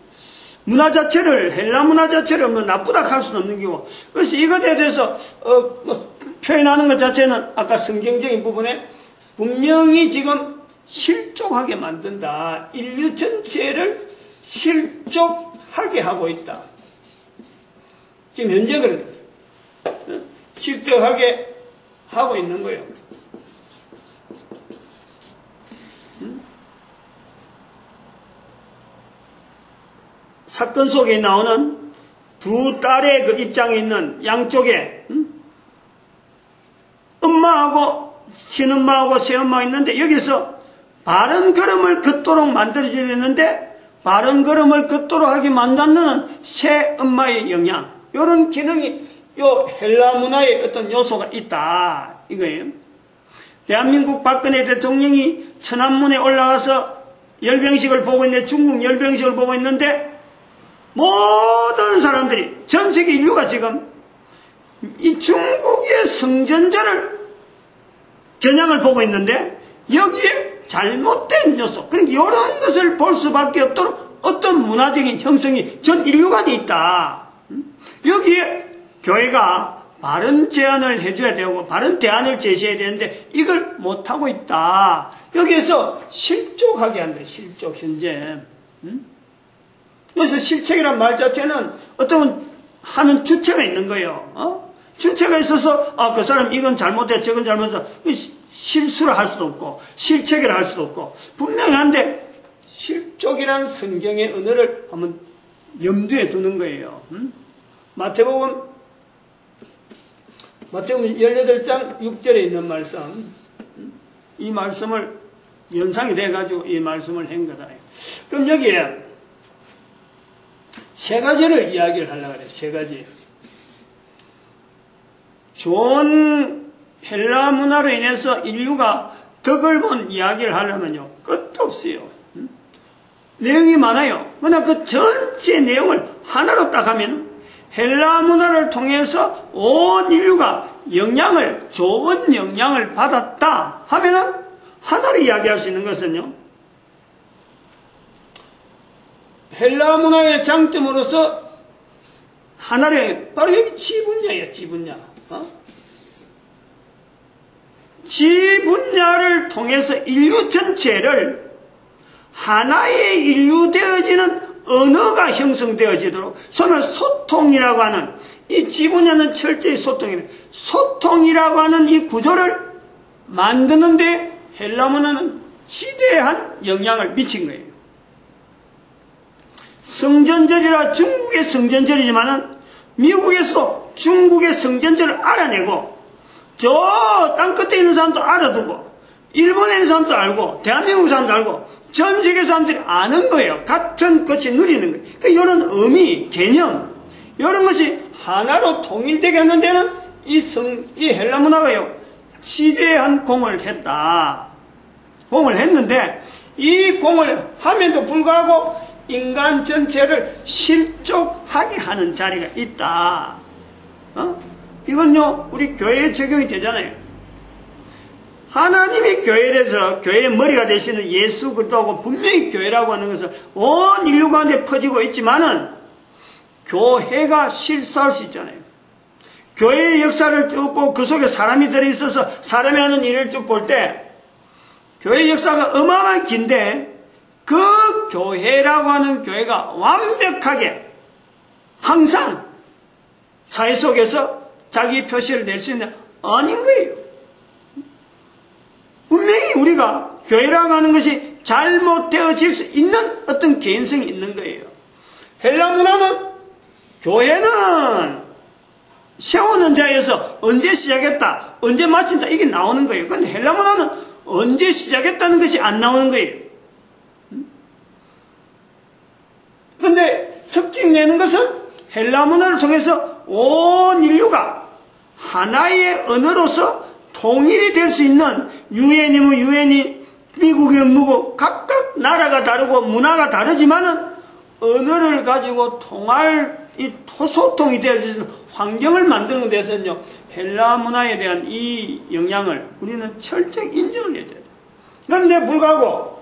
헬라 문화 자체를 뭐 나쁘다 할 수는 없는 기고, 그래서 이것에 대해서 뭐 표현하는 것 자체는 아까 성경적인 부분에 분명히 지금 실족하게 만든다. 인류 전체를 실족하게 하고 있다. 지금 현재 그래요. 실족하게 하고 있는 거예요. 사건 속에 나오는 두 딸의 그 입장에 있는 양쪽에 엄마하고 친엄마하고 새엄마가 있는데, 여기서 바른 걸음을 걷도록 만들어져야 되는데 바른 걸음을 걷도록 하게 만드는 새엄마의 영향, 이런 기능이 요 헬라 문화의 어떤 요소가 있다, 이거예요. 대한민국 박근혜 대통령이 천안문에 올라가서 열병식을 보고 있는데, 중국 열병식을 보고 있는데, 모든 사람들이, 전 세계 인류가 지금 이 중국의 성전절을 겨냥을 보고 있는데, 여기에 잘못된 요소, 그러니까 이런 것을 볼 수밖에 없도록 어떤 문화적인 형성이 전 인류 간에 있다. 여기에 교회가 바른 제안을 해줘야 되고 바른 대안을 제시해야 되는데 이걸 못하고 있다. 여기에서 실족하게 한다. 실족, 현재. 그래서 실책이란 말 자체는 어떤 하는 주체가 있는 거예요. 주체가 있어서 그 사람 이건 잘못해 저건 잘못해 실수를 할 수도 없고 실책을 할 수도 없고 분명히 한데 실족이라는 성경의 언어를 한번 염두에 두는 거예요. 마태복음 18장 6절에 있는 말씀, 이 말씀을 연상이 돼가지고 이 말씀을 한 거다. 그럼 여기에 세 가지를 이야기를 하려고 그래요. 세 가지. 좋은 헬라 문화로 인해서 인류가 덕을 본 이야기를 하려면요, 끝도 없어요. 내용이 많아요. 그러나 그 전체 내용을 하나로 딱 하면 헬라 문화를 통해서 온 인류가 좋은 영향을 받았다 하면은 하나로 이야기할 수 있는 것은요, 헬라 문화의 장점으로서 하나를, 바로 여기 지분야예요, 지분야. 지분야를 통해서 인류 전체를 하나의 인류 되어지는 언어가 형성되어지도록, 소위 소통이라고 하는, 이 지분야는 철저히 소통이에요. 소통이라고 하는 이 구조를 만드는데 헬라 문화는 지대한 영향을 미친 거예요. 성전절이라 중국의 성전절이지만은 미국에서 중국의 성전절을 알아내고 저 땅끝에 있는 사람도 알아두고 일본에 있는 사람도 알고 대한민국 사람도 알고 전 세계 사람들이 아는 거예요. 같은 것이 누리는 거예요. 그러니까 이런 의미, 개념 이런 것이 하나로 통일되게 하는 데는 이 헬라 문화가요 지대한 공을 했다. 공을 했는데 이 공을 함에도 불구하고 인간 전체를 실족하게 하는 자리가 있다. 이건요 우리 교회에 적용이 되잖아요. 하나님이 교회에서 교회의 머리가 되시는 예수 그리스도하고 분명히 교회라고 하는 것은 온 인류 가운데 퍼지고 있지만은 교회가 실수할 수 있잖아요. 교회의 역사를 쭉 보고 그 속에 사람이 들어있어서 사람이 하는 일을 쭉 볼 때 교회의 역사가 어마어마한 긴데 그 교회라고 하는 교회가 완벽하게 항상 사회 속에서 자기 표시를 낼 수 있는 아닌 거예요. 분명히 우리가 교회라고 하는 것이 잘못되어질 수 있는 어떤 개인성이 있는 거예요. 헬라 문화는 교회는 세우는 자에서 언제 시작했다, 언제 마친다 이게 나오는 거예요. 근데 헬라 문화는 언제 시작했다는 것이 안 나오는 거예요. 근데 특징 내는 것은 헬라 문화를 통해서 온 인류가 하나의 언어로서 통일이 될 수 있는 유엔이면 유엔이, 미국이면 미국, 각각 나라가 다르고 문화가 다르지만은 언어를 가지고 통할 이 소통이 되어지는 환경을 만드는 데서는요 헬라 문화에 대한 이 영향을 우리는 철저히 인정을 해야 돼요. 그런데 불구하고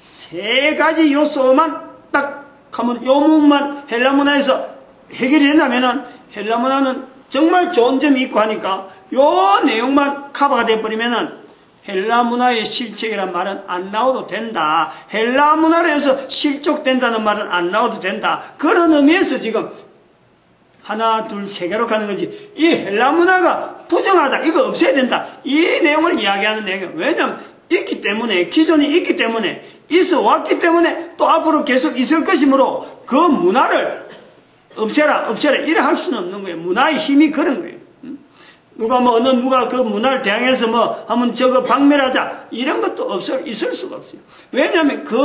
세 가지 요소만 딱 하면 요 부분만 헬라 문화에서 해결이 된다면은 헬라 문화는 정말 좋은 점이 있고 하니까 요 내용만 커버가 돼버리면은 헬라 문화의 실책이란 말은 안 나와도 된다. 헬라 문화로 해서 실족된다는 말은 안 나와도 된다. 그런 의미에서 지금 하나, 둘, 세 개로 가는 거지. 이 헬라 문화가 부정하다. 이거 없애야 된다. 이 내용을 이야기하는 내용. 왜냐하면 있기 때문에, 기존이 있기 때문에, 있어 왔기 때문에 또 앞으로 계속 있을 것이므로 그 문화를 없애라 이래 할 수는 없는 거예요. 문화의 힘이 그런 거예요. 누가 그 문화를 대항해서 한번 저거 박멸하자 이런 것도 있을 수가 없어요. 왜냐하면 그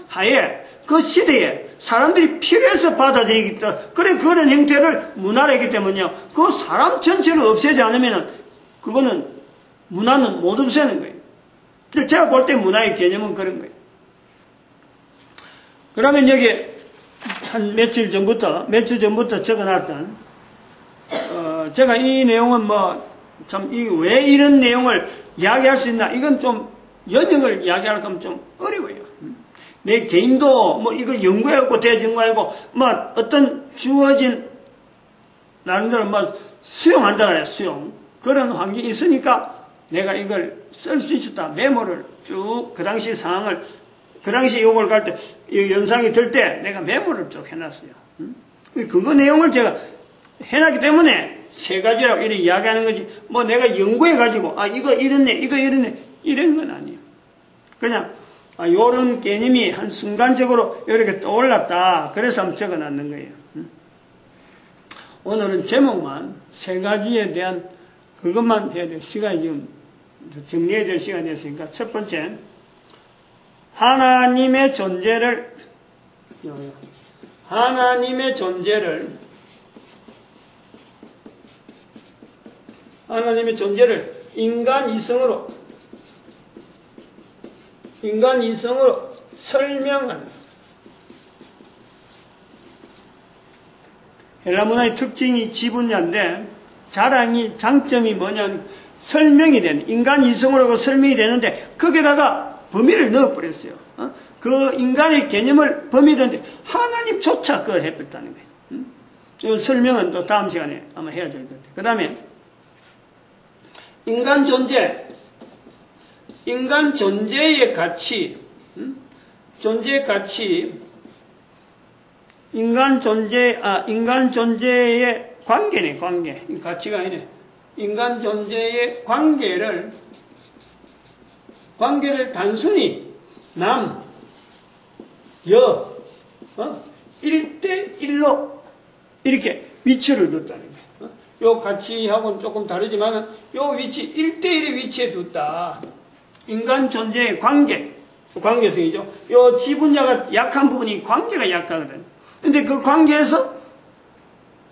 하에 그 시대에 사람들이 필요해서 받아들이기 때문에 그런 형태를 문화로 했기 때문에요. 그 사람 전체를 없애지 않으면은 그거는 문화는 못 없애는 거예요. 제가 볼 때 문화의 개념은 그런 거예요. 그러면 여기 한 며칠 전부터 적어놨던 제가 이 내용은 왜 이런 내용을 이야기할 수 있나 이건 좀 연역을 이야기할 거면 좀 어려워요. 내 개인도 이걸 연구해갖고 대적인 거 아니고 어떤 주어진 나름대로 수용한다 그래. 수용 그런 환경이 있으니까 내가 이걸 쓸 수 있었다. 메모를 쭉 그 당시 상황을 그 당시 요걸 갈 때 연상이 들 때 내가 메모를 쭉 해놨어요. 그거 내용을 제가 해놨기 때문에 세 가지라고 이렇게 이야기하는 거지. 뭐 내가 연구해가지고, 이거 이렇네, 이거 이렇네, 이런 건 아니에요. 그냥, 요런 개념이 한 순간적으로 이렇게 떠올랐다. 그래서 한번 적어 놨는 거예요. 오늘은 제목만 세 가지에 대한 그것만 해야 돼요. 시간이 지금 정리해야 될 시간이 됐으니까. 첫 번째, 하나님의 존재를 인간 이성으로 설명하는. 헬라 문화의 특징이 지분자인데 장점이 뭐냐면 설명이 되는, 인간 이성으로 설명이 되는데 거기다가 범위를 넣어버렸어요. 그 인간의 개념을 범위되는데 하나님조차 그걸 해버렸다는 거예요. 이 설명은 또 다음 시간에 아마 해야 될 것 같아요. 그 다음에 인간 존재의 가치, 인간 존재의 관계네, 관계. 가치가 아니네. 인간 존재의 관계를 단순히 남, 여, 1대1로 이렇게 위치를 뒀다는 거예요. 요 가치하고는 조금 다르지만 요 위치, 1대1의 위치에 뒀다. 인간 존재의 관계성이죠. 요 지분자가 약한 부분이 관계가 약하거든. 근데 그 관계에서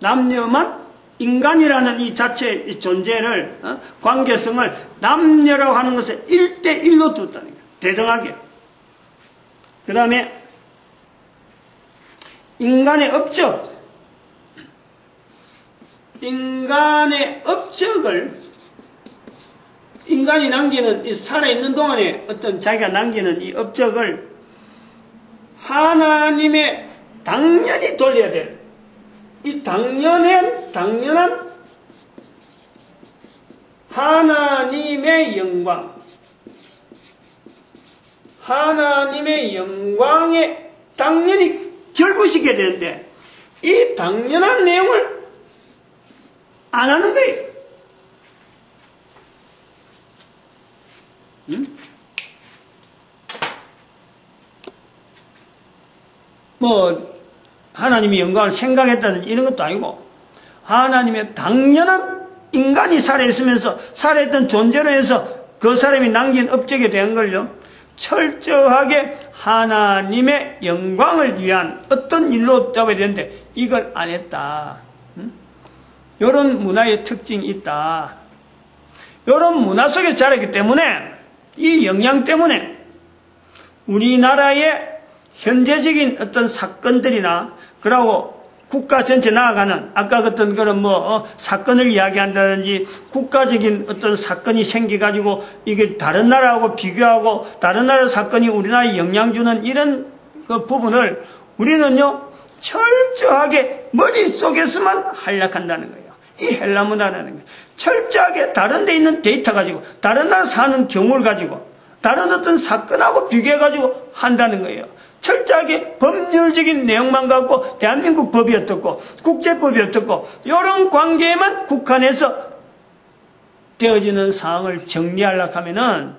남녀만 인간이라는 이 자체의 존재를, 관계성을 남녀라고 하는 것을 1대1로 뒀다는 거예요. 대등하게. 그 다음에 인간의 업적을 인간이 남기는, 살아있는 동안에 어떤 자기가 남기는 이 업적을 하나님의 당연히 돌려야 될, 이 당연한 하나님의 영광에 당연히 결부시켜야 되는데 이 당연한 내용을 안 하는 거예요. 뭐 하나님이 영광을 생각했다든지 이런 것도 아니고 하나님의 당연한 인간이 살아있으면서 살아있던 존재로 해서 그 사람이 남긴 업적에 대한 걸요 철저하게 하나님의 영광을 위한 어떤 일로 잡아야 되는데 이걸 안 했다. 이런 문화의 특징이 있다. 이런 문화 속에서 자랐기 때문에 이 영향 때문에 우리나라의 현재적인 어떤 사건들이나 그러고 국가 전체 나아가는 아까 어떤 그런 사건을 이야기한다든지 국가적인 어떤 사건이 생겨가지고 이게 다른 나라하고 비교하고 다른 나라 사건이 우리나라에 영향 주는 이런 그 부분을 우리는요 철저하게 머릿속에서만 활약한다는 거예요. 이 헬라 문화라는 거예요. 철저하게 다른 데 있는 데이터 가지고 다른 나라 사는 경우를 가지고 다른 어떤 사건하고 비교해가지고 한다는 거예요. 철저하게 법률적인 내용만 갖고 대한민국 법이 어떻고 국제법이 어떻고 이런 관계에만 국한해서 되어지는 상황을 정리하려고 하면은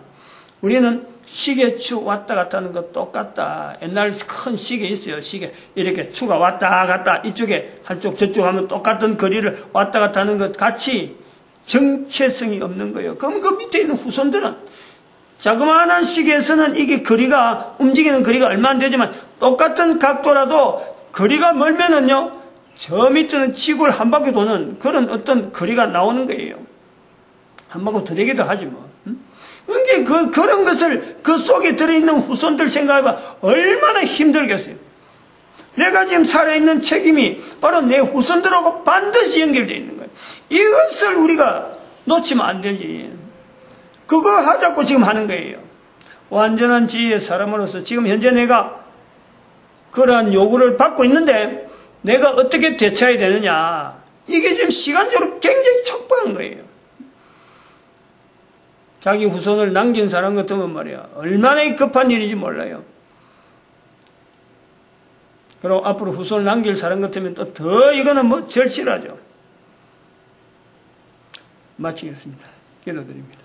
우리는 시계추 왔다 갔다 하는 거 똑같다. 옛날 큰 시계 있어요. 시계 이렇게 추가 왔다 갔다 이쪽에 한쪽 저쪽 하면 똑같은 거리를 왔다 갔다 하는 것 같이 정체성이 없는 거예요. 그럼 그 밑에 있는 후손들은 자그마한 시계에서는 이게 거리가 움직이는 거리가 얼마 안 되지만 똑같은 각도라도 거리가 멀면은요 저 밑에는 지구를 한 바퀴 도는 그런 어떤 거리가 나오는 거예요. 한 바퀴 더 되기도 하지 뭐. 그러니까 그런 것을 그 속에 들어있는 후손들 생각해봐 얼마나 힘들겠어요. 내가 지금 살아있는 책임이 바로 내 후손들하고 반드시 연결되어 있는 거예요. 이것을 우리가 놓치면 안 되지. 그거 하자고 지금 하는 거예요. 완전한 지혜의 사람으로서 지금 현재 내가 그러한 요구를 받고 있는데 내가 어떻게 대처해야 되느냐. 이게 지금 시간적으로 굉장히 촉박한 거예요. 자기 후손을 남긴 사람 같으면 말이야. 얼마나 급한 일인지 몰라요. 그리고 앞으로 후손을 남길 사람 같으면 또 더 이거는 절실하죠. 마치겠습니다. 기도드립니다.